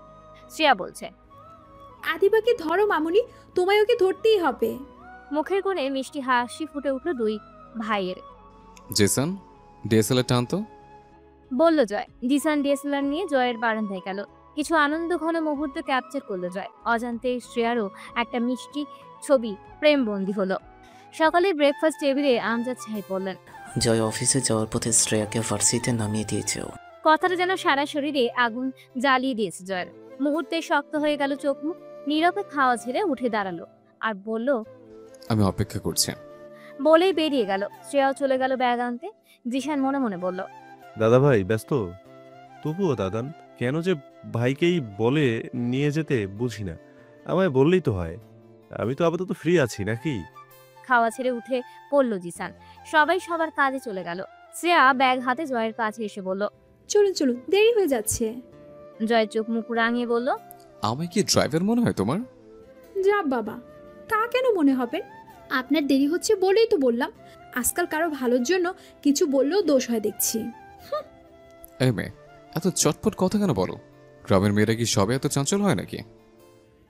শ্রেয়া বলছে, আদিবাকে ধরো মামুনি, তোমায় ওকে ধরতেই হবে। মুখের কোণে মিষ্টি হাসি ফুটে উঠল 2 ভাইয়ের। জেসন, ডিএসএলআর টানতো, বলল জয়। জিসান ডিএসএলআর নিয়ে জয়ের বারান্দায় গেল। কিছু আনন্দ ঘন মুহূর্ত ক্যাপচার করলো জয়। অজান্তে শ্রেয়ারও একটা মিষ্টি ছবি প্রেমবন্দী হলো। সকালে ব্রেকফাস্ট টেবিলে আমজাদ সাহেব বললেন, জয় অফিসে যাওয়ার পথে শ্রেয়াকে ভার্সিটিতে নামিয়ে দিয়েছে ও। কথাটা যেন সারা শরীরে আগুন জ্বালিয়ে দিয়েছে জয়ের। মুহূর্তে শক্ত হয়ে গেল চোখ মুখ। নীরবে খাওয়া ছেড়ে উঠে দাঁড়ালো আর বলল, আমি অপেক্ষা করছি। বলেই বেরিয়ে গেল। শ্রেয়াও চলে গেল ব্যাগ আনতে। জিশান মনে মনে বলল, দাদা ভাই ব্যস্ত? তবুও দাদান কেন যে ভাইকেই বলে নিয়ে যেতে বুঝি না। আমায় বললেই তো হয়, আমি তো আপাতত ফ্রি আছি নাকি। খাওয়া ছেড়ে উঠে পড়ল জিসান। সবাই সবার কাজে চলে গেল। শ্রেয়া ব্যাগ হাতে জয়ের কাছে এসে বলল, চলুন চলুন, দেরি হয়ে যাচ্ছে। জয় চোখ মুখ রাঙিয়ে বলল, আমায় কি ড্রাইভার মনে হয় তোমার? যা বাবা, তা কেন মনে হবে? আপনার দেরি হচ্ছে বলেই তো বললাম। আজকাল কারো ভালোর জন্য কিছু বললেও দোষ হয় দেখছি। এই মেয়ে, এত চটপট কথা কেন বলো? গ্রামের মেয়েরা কি সবে এত চঞ্চল হয় নাকি?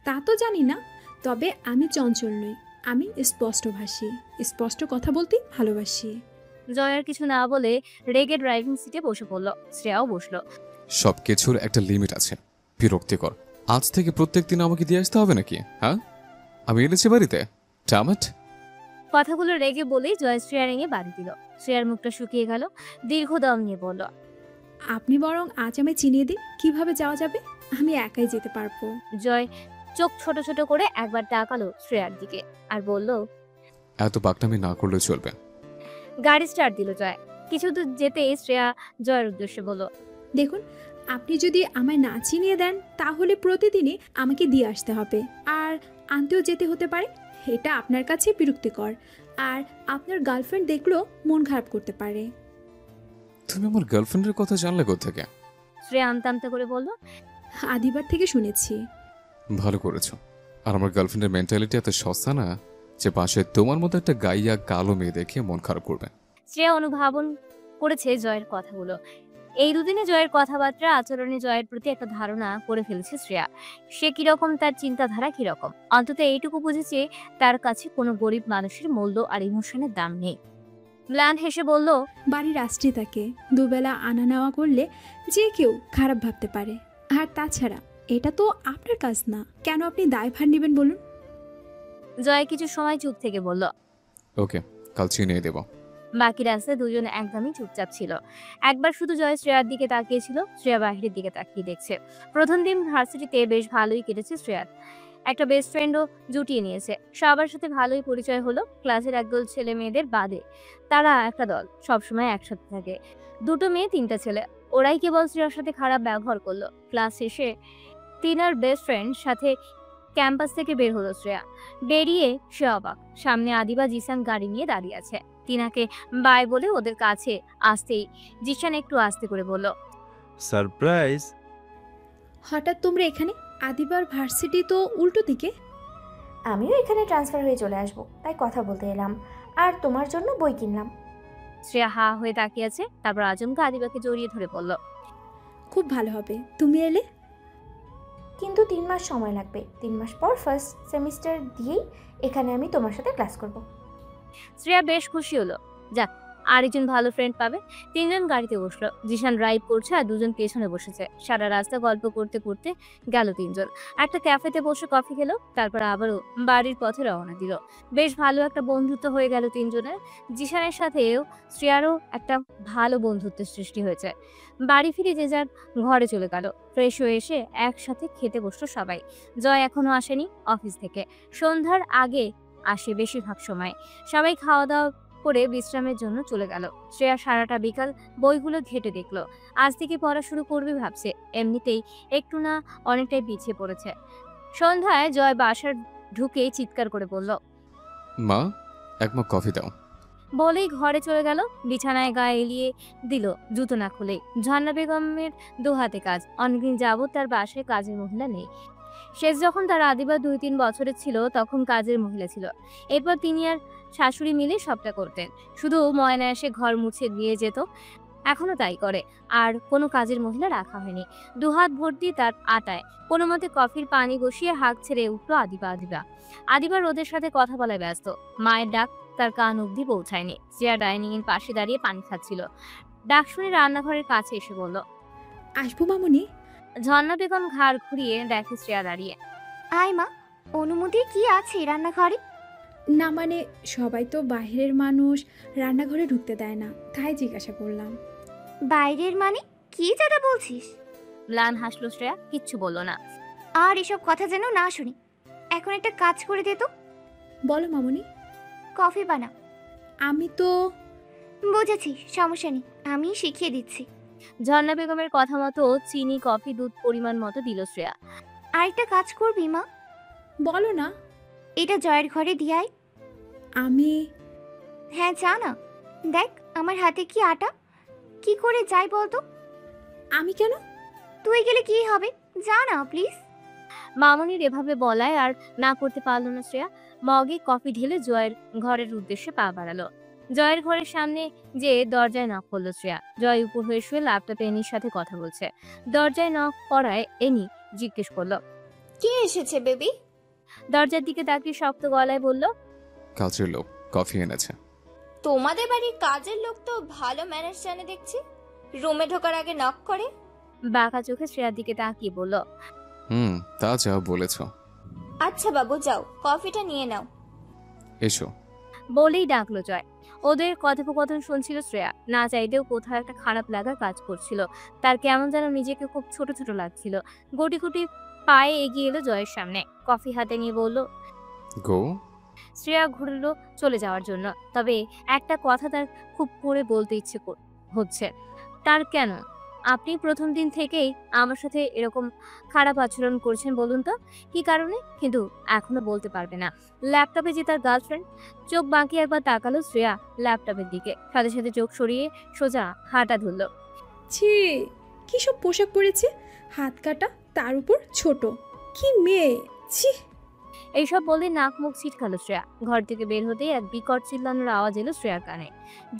তা তো জানি না, তবে আমি চঞ্চল নই। আমি স্পষ্টভাষী, স্পষ্ট কথা বলতে ভালোবাসি। জয়ের কিছু না বলে রেগে ড্রাইভিং সিটে বসে পড়ল। শ্রেয়াও বসলো। সব কিছুর একটা লিমিট আছে। বিরক্তিকর। আজ থেকে প্রত্যেক দিন আমাকে দিয়ে আসতে হবে নাকি? হ্যাঁ, আমি এনেছি বাড়িতে টামাট। কথাগুলো রেগে বলেই জয় শ্রেয়ারিংয়ে বাড়ি দিল। শ্রেয়ার মুখটা শুকিয়ে গেল। দীর্ঘ দম নিয়ে বলল, আপনি বরং আজ আমায় চিনিয়ে দিন কিভাবে যাওয়া যাবে। আমি একাই যেতে পারবো। জয় চোখ ছোট ছোট করে একবার তাকালো শ্রেয়ার দিকে আর বলল, এত বাকনামি না করলেও চলবে। গাড়ি স্টার্ট দিল জয়। কিছু দূর যেতেই শ্রেয়া জয়ের উদ্দেশ্যে বলল, দেখুন, আপনি যদি আমায় না চিনিয়ে দেন তাহলে প্রতিদিনই আমাকে দিয়ে আসতে হবে, আর আনতেও যেতে হতে পারে। এটা আপনার কাছে বিরক্তিকর, আর আপনার গার্লফ্রেন্ড দেখলেও মন খারাপ করতে পারে। তুমি আমার গার্লফ্রেন্ডের কথা জানলে কোত্থেকে? শ্রেয়া আমতা আমতা করে বলল, আদিবার থেকে শুনেছি। ভালো করেছো। আর আমার গার্লফ্রেন্ডের মেন্টালিটি এত সস্তা না যে পাশে তোমার মতো একটা গাইয়া কালো মেয়ে দেখে মন খারাপ করবে। শ্রেয়া অনুধাবন করেছে জয়ের কথাগুলো। এই দুদিনে জয়ের কথাবার্তা, আচরণে জয়ের প্রতি একটা ধারণা করে ফেলেছে শ্রেয়া। সে কিরকম, তার চিন্তাধারা কিরকম। অন্তত এইটুকু বুঝেছে তার কাছে কোনো গরিব মানুষের মূল্য আর ইমোশনের দাম নেই। ম্লান হেসে বলল, বাড়ির আশ্রিতাকে দুবেলা আনা নেওয়া করলে যে কেউ খারাপ ভাবতে পারে। আর তাছাড়া এটা তো আপনার কাজ না, কেন আপনি দায়ভার নেবেন বলুন? জয় কিছু সময় চুপ থেকে বলল, ওকে, কাল চিনিয়ে দেব। বাকি রাস্তায় দুজনে একদমই চুপচাপ ছিল। একবার শুধু জয় শ্রেয়ার দিকে তাকিয়েছিল, শ্রেয়া বাহিরের দিকে তাকিয়ে দেখছে। প্রথম দিন ভার্সিটিতে বেশ ভালোই কেটেছে শ্রেয়ার। একটা বেস্ট ফ্রেন্ডও জুটিয়ে নিয়েছে। সবার সাথে ভালোই পরিচয় হলো। ক্লাসের একদল ছেলে মেয়েদের বাদে তারা একটা দল, সবসময় একসাথে থাকে। দুটো মেয়ে তিনটা ছেলে, ওরাই কেবল শ্রেয়ার সাথে খারাপ ব্যবহার করলো। ক্লাস শেষে তিনার বেস্ট ফ্রেন্ড সাথে ক্যাম্পাস থেকে বের হলো শ্রেয়া। বেরিয়ে সে অবাক, সামনে আদিবা জিসান গাড়ি নিয়ে দাঁড়িয়ে আছে। তিনাকে বাই বলে ওদের কাছে আসতেই জিসান একটু আস্তে করে বলল, সারপ্রাইজ। হঠাৎ তোমরা এখানে? আদিবার ভার্সিটি তো উল্টো দিকে। আমিও এখানে ট্রান্সফার হয়ে চলে আসবো, তাই কথা বলতে এলাম। আর তোমার জন্য বই কিনলাম। শ্রেয়া হা হয়ে তাকিয়ে আছে, তারপর আচমকা আদিবাকে জড়িয়ে ধরে বলল, খুব ভালো হবে তুমি এলে। কিন্তু 3 মাস সময় লাগবে। 3 মাস পর ফার্স্ট সেমিস্টার দিয়েই এখানে আমি তোমার সাথে ক্লাস করব। শ্রেয়া বেশ খুশি হলো। যাক, আরেকজন ভালো ফ্রেন্ড পাবে। তিনজন গাড়িতে বসলো। জিশান ড্রাইভ করছে আর দুজন পেছনে বসেছে। সারা রাস্তা গল্প করতে করতে গেল তিনজন। একটা ক্যাফেতে বসে কফি খেলো, তারপর আবারও বাড়ির পথে রওনা দিল। বেশ ভালো একটা বন্ধুত্ব হয়ে গেল তিনজনের। জিশানের সাথেও শ্রেয়ারও একটা ভালো বন্ধুত্বের সৃষ্টি হয়েছে। বাড়ি ফিরে যে যার ঘরে চলে গেল। ফ্রেশ হয়ে এসে একসাথে খেতে বসলো সবাই। জয় এখনো আসেনি অফিস থেকে। সন্ধ্যার আগে আসে বেশিরভাগ সময়। সবাই খাওয়া দাওয়া করে বিশ্রামের জন্য চলে গেল। শ্রেয়া সারাটা বিকাল বইগুলো ঘেটে দেখলো। আজ থেকে পড়া শুরু করবে ভাবছে। এমনিতেই একটু না অনেকটাই পিছিয়ে পড়েছে। সন্ধ্যায় জয় বাসার ঢুকে চিৎকার করে বলল, মা, এক মগ কফি দাও। বলেই ঘরে চলে গেল। বিছানায় গায়ে এলিয়ে দিল জুতো না খুলে। ঝর্ণা বেগমের দোহাতে কাজ। অনেকদিন যাবত তার বাসায় কাজের মহিলা নেই। শেষ যখন তার আদিবা 2-3 বছরের ছিল তখন কাজের মহিলা ছিল। এরপর তিনি আর শাশুড়ি মিলে সবটা করতেন। শুধু ময়না এসে ঘর মুছে দিয়ে যেত, এখনো তাই করে। আর কোনো কাজের মহিলা রাখা হয়নি। দুহাত ভর্তি তার আটায় কোনো মতে কফির পানি বসিয়ে হাঁক ছেড়ে উঠলো আদিবা ওদের সাথে কথা বলায় ব্যস্ত। মায়ের ডাক তার কান অবধি পৌঁছায়নি। শ্রেয়া ডাইনিং এর পাশে দাঁড়িয়ে পানি খাচ্ছিল। ডাক শুনে রান্নাঘরের কাছে এসে বলল, আসবো মামুনি? ঝর্ণা বেগম ঘাড় ঘুরিয়ে দেখে শ্রেয়া দাঁড়িয়ে। আয় মা, অনুমতি কি আছে রান্নাঘরে? না মানে সবাই তো বাইরের মানুষ, রান্নাঘরে ঢুকতে দেয় না, তাই জিজ্ঞাসা করলাম। বাইরের মানে কি যেটা বলছিস? ম্লান হাসলো শ্রেয়া, কিচ্ছু বলল না। আর এসব কথা যেন না শুনি। এখন একটা কাজ করে দে তো। বলো মামুনি। কফি বানা। আমি তো বুঝেছি, সমস্যা নেই, আমি শিখিয়ে দিচ্ছি। ঝর্ণা বেগমের কথা মতো চিনি, কফি, দুধ পরিমাণ মতো দিল শ্রেয়া। আরেকটা কাজ করবি মা? বলো না। এটা জয়ের ঘরে দিয়ে আয়। আমি? হ্যাঁ যা না। দেখ আমার হাতে কি আটা। কি করে যাই বলতো? আমি কেন? তুই গেলে কি হবে, যা না প্লিজ। মামুনির এভাবে বলায় আর না করতে পারলো না শ্রেয়া। মগে কফি ঢেলে জয়ের ঘরের উদ্দেশ্যে পা বাড়ালো। জয়ের ঘরের সামনে যে দরজায় নক করলো শ্রেয়া। জয় উপর হয়ে শুয়ে ল্যাপটপে এনির সাথে কথা বলছে। দরজায় নক করায় এনি জিজ্ঞেস করলো, কে এসেছে বেবি? দরজার দিকে তাকিয়ে শক্ত গলায় বলল, কাজের লোক কফি এনেছে। তোমাদের বাড়ির কাজের লোক তো ভালো ম্যানেজ জানে দেখছি, রুমে ঢোকার আগে নক করে। বাঁকা চোখে শ্রেয়ার দিকে তাকিয়ে বলল, তা যা বলেছ। আচ্ছা বাবু যাও, কফিটা নিয়ে নাও। এসো বলেই ডাকলো জয়। ওদের কথোপকথন শুনছিল শ্রেয়া। না চাইতেও কোথাও একটা খারাপ লাগা কাজ করছিল। তার কেমন যেন নিজেকে খুব ছোট ছোট লাগছিল। গুটি গুটি পায়ে এগিয়ে এলো জয়ের সামনে। কফি হাতে নিয়ে বলল, গো, শ্রেয়া ঘুরলো চলে যাওয়ার জন্য। তবে একটা কথা তার খুব করে বলতে ইচ্ছে হচ্ছে। তার কেন? আপনি প্রথম দিন থেকেই আমার সাথে এরকম খারাপ আচরণ করছেন বলুন তো কি কারণে? কিন্তু এখনো বলতে পারবে না। ল্যাপটপে যে তার গার্লফ্রেন্ড। চোখ বাঁকিয়ে একবার তাকালো শ্রেয়া ল্যাপটপের দিকে, সাথে সাথে চোখ সরিয়ে সোজা হাঁটা ধরল। ছি, কি সব পোশাক পরেছে, হাত কাটা, তার উপর ছোট, কি মেয়ে, ছি। এইসব বলে নাক মুখ ছিটকালো শ্রেয়া। ঘর থেকে বের হতেই এক বিকট চিল্লানোর আওয়াজ এলো শ্রেয়ার কানে।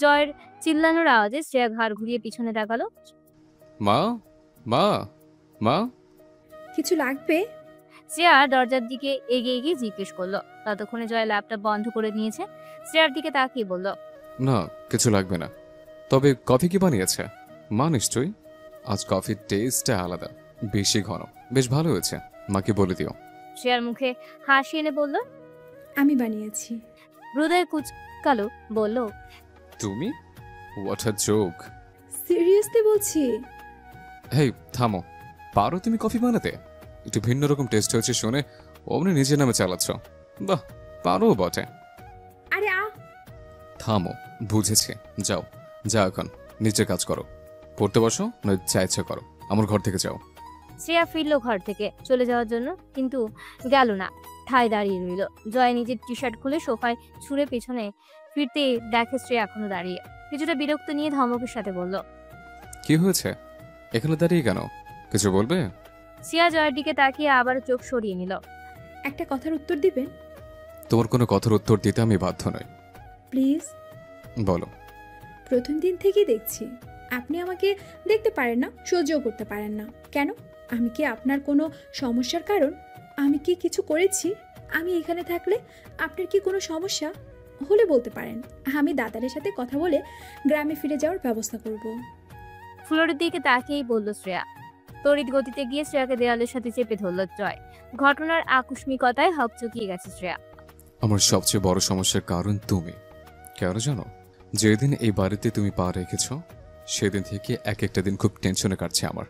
জয়ের চিল্লানোর আওয়াজে শ্রেয়া ঘাড় ঘুরিয়ে পিছনে তাকালো। মা, মা, মা, কিছু লাগবে? শ্রেয়া দরজার দিকে এগিয়ে গিয়ে জিজ্ঞেস করলো। ততক্ষণে জয় ল্যাপটপ বন্ধ করে নিয়েছে। শ্রেয়ার দিকে তাকিয়ে বলল, না কিছু লাগবে না। তবে কফি কি বানিয়েছে? মা নিশ্চয়ই। আজ কফির টেস্টটা আলাদা, বেশি ঘন, বেশ ভালো হয়েছে। মাকে বলে দিও। শ্রেয়ার মুখে হাসি এনে বলল, আমি বানিয়েছি। হৃদয় কুচকালো, বলল, তুমি? What a joke. সিরিয়াসলি বলছি। হেই থামো, পারো তুমি কফি বানাতে? একটু ভিন্ন রকম টেস্ট হয়েছে শুনে অমনি নিজের নামে চালাচ্ছ। বাহ, পারো বটে। আরে থামো, বুঝেছি। যাও যা, এখন নিচে কাজ করো। পড়তে বসো, নয় যা ইচ্ছা করো, আমার ঘর থেকে যাও। শ্রেয়া ফিরল ঘর থেকে চলে যাওয়ার জন্য, কিন্তু গেল না, ঠায় দাঁড়িয়ে রইল। জয় নিজের টি শার্ট খুলে সোফায় ছুঁড়ে পেছনে ফিরতে দেখে শ্রেয়া এখনো দাঁড়িয়ে। কিছুটা বিরক্ত নিয়ে ধমকের সাথে বলল, কি হয়েছে? এখানে দাঁড়িয়ে কেন? কিছু বলবে? শ্রেয়া জয়ের দিকে তাকিয়ে আবার চোখ সরিয়ে নিল। একটা কথার উত্তর দিবেন? তোমার কোনো কথার উত্তর দিতে আমি বাধ্য নই। প্লিজ বলো। প্রথম দিন থেকেই দেখছি আপনি আমাকে দেখতে পারেন না, সহ্যও করতে পারেন না। কেন? আমি কি আপনার কোনো সমস্যার কারণ? আমি কি কিছু করেছি? আমি এখানে থাকলে আপনার কি কোনো সমস্যা হলে বলতে পারেন, আমি দাদারের সাথে কথা বলে গ্রামে ফিরে যাওয়ার ব্যবস্থা করব। ফ্লোরের দিকে তাকিয়েই বলল শ্রেয়া। তড়িৎ গতিতে গিয়ে শ্রেয়াকে দেওয়ালের সাথে চেপে ধরল জয়। ঘটনার আকস্মিকতায় হকচকিয়ে গেছে শ্রেয়া। আমার সবচেয়ে বড় সমস্যার কারণ তুমি। কেন জানো? যেদিন এই বাড়িতে তুমি পা রেখেছ সেদিন থেকে এক একটা দিন খুব টেনশনে কাটছে আমার।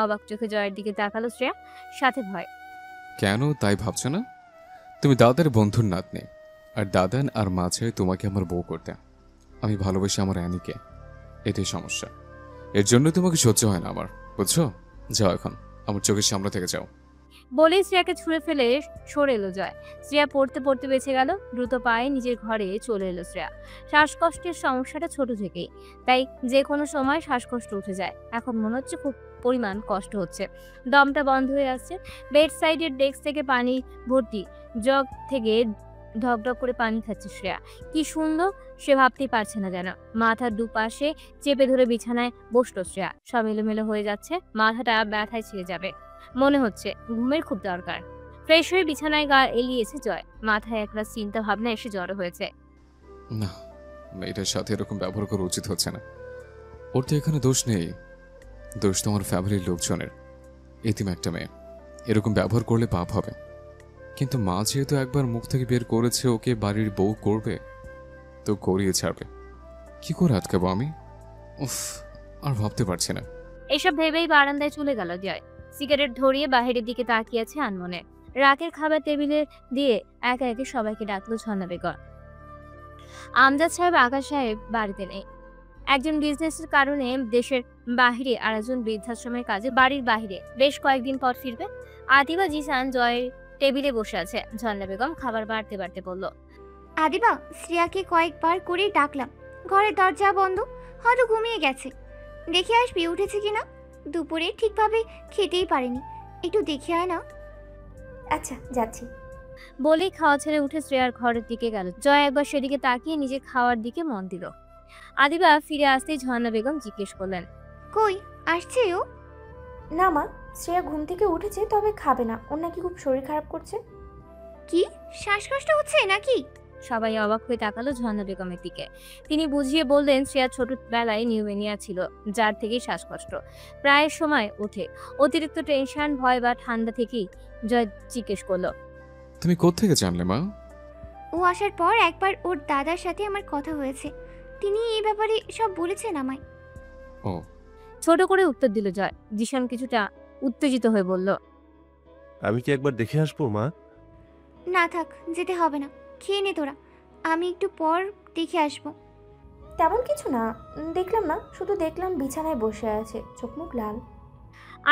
অবাক চোখে জয়ের দিকে তাকালো শ্রেয়া, সাথে ভয়। কেন তাই ভাবছো না? তুমি দাদার বন্ধুর নাতনি, আর দাদান আর মাঝে তোমাকে আমার বউ করতে। আমি ভালোবাসি আমার অ্যানিকে, এটাই সমস্যা। এর জন্য তোমাকে সহ্য হয় না আমার, বুঝছো? যাও এখন, আমার চোখের সামনে থেকে যাও। বলেই শ্রেয়াকে ছুঁড়ে ফেলে সরে এলো জয়। শ্রেয়া পড়তে পড়তে বেঁচে গেল। দ্রুত পায়ে নিজের ঘরে চলে এলো শ্রেয়া। শ্বাসকষ্টের সমস্যাটা ছোট থেকেই, তাই যে কোনো সময় শ্বাসকষ্ট উঠে যায়। এখন মনে হচ্ছে খুব পরিমাণ কষ্ট হচ্ছে, দমটা বন্ধ হয়ে আসছে। বেড সাইডের ডেস্ক থেকে পানি ভর্তি জগ থেকে ঢকঢক করে পানি খাচ্ছে শ্রেয়া। কি সুন্দর সে ভাবতেই পারছে না যেন। মাথার দুপাশে চেপে ধরে বিছানায় বসলো শ্রেয়া। সব এলোমেলো হয়ে যাচ্ছে, মাথাটা ব্যথায় ছিঁড়ে যাবে মনে হচ্ছে। ঘুমের খুব দরকার। ফ্রেশ হয়ে বিছানায় গা এলিয়েছে জয়। মাথায় একরাশ চিন্তা ভাবনা এসে জড়ো হয়েছে। না, মেয়েটার সাথে এরকম ব্যবহার করা উচিত হচ্ছে না। ওর তো এখানে দোষ নেই, দোষ তোমার ফ্যামিলির লোকজনের। এতিম একটা মেয়ে, এরকম ব্যবহার করলে পাপ হবে। কিন্তু মা যেহেতু একবার মুখ থেকে বের করেছে ওকে বাড়ির বউ করবে, তো করিয়ে ছাড়বে। কি করে আটকাবো আমি? উফ, আর ভাবতে পারছি না। এসব ভেবেই বারান্দায় চলে গেল জয়। সিগারেট ধরিয়ে বাহিরের দিকে তাকিয়ে আছে আনমনে। রাতের খাবার টেবিলে দিয়ে একে একে সবাইকে ডাকলো ঝর্ণা বেগম। আমজাদ সাহেব, আকাশ সাহেব বাড়িতে নেই। একজন বিজনেসের কারণে দেশের বাহিরে, আর একজন বৃদ্ধাশ্রমের কাজে বাড়ির বাহিরে। বেশ কয়েকদিন পর ফিরবে। আদিবা জিসান জয়ের টেবিলে বসে আছে। ঝর্ণা বেগম খাবার বাড়তে বাড়তে বলল, আদিবা, শ্রেয়াকে কয়েকবার করে ডাকলাম, ঘরের দরজা বন্ধ, হয়তো ঘুমিয়ে গেছে। দেখে আসবি উঠেছে কিনা। দুপুরে ঠিকভাবে খেতেই পারেনি, একটু দেখে আয় না। আচ্ছা, যাচ্ছি। বলেই খাওয়া ছেড়ে উঠে শ্রেয়ার ঘরের দিকে গেল। জয় একবার সেদিকে তাকিয়ে নিজের খাওয়ার দিকে মন দিল। আদিবা ফিরে আসতেই ঝর্ণা বেগম জিজ্ঞেস করলেন, কই আসছে ও? না মা, শ্রেয়া ঘুম থেকে উঠেছে, তবে খাবে না। ওর নাকি খুব শরীর খারাপ করছে। কি, শ্বাসকষ্ট হচ্ছে নাকি? সবাই অবাক হয়ে তাকালো ঝর্ণা বেগমের দিকে। তিনি বুঝিয়ে বললেন, শ্রেয়া ছোটবেলায় নিউমোনিয়া ছিল, যার থেকেই শ্বাসকষ্ট প্রায় সময় ওঠে। অতিরিক্ত টেনশন, ভয় বা ঠান্ডা থেকেই। জয় জিজ্ঞেস করলো, তুমি কোত্থেকে জানলে মা? ও আসার পর একবার ওর দাদার সাথে আমার কথা হয়েছে, তিনি এই ব্যাপারে সব বলেছেন আমায়। ও, ছোট করে উত্তর দিল জয়। জিশান কিছুটা উত্তেজিত হয়ে বলল, আমি কি একবার দেখে আসবো মা? না থাক, যেতে হবে না, খেয়ে নে তোরা, আমি একটু পর দেখে আসবো। তেমন কিছু না, দেখলাম না, শুধু দেখলাম বিছানায় বসে আছে, চোখ মুখ লাল।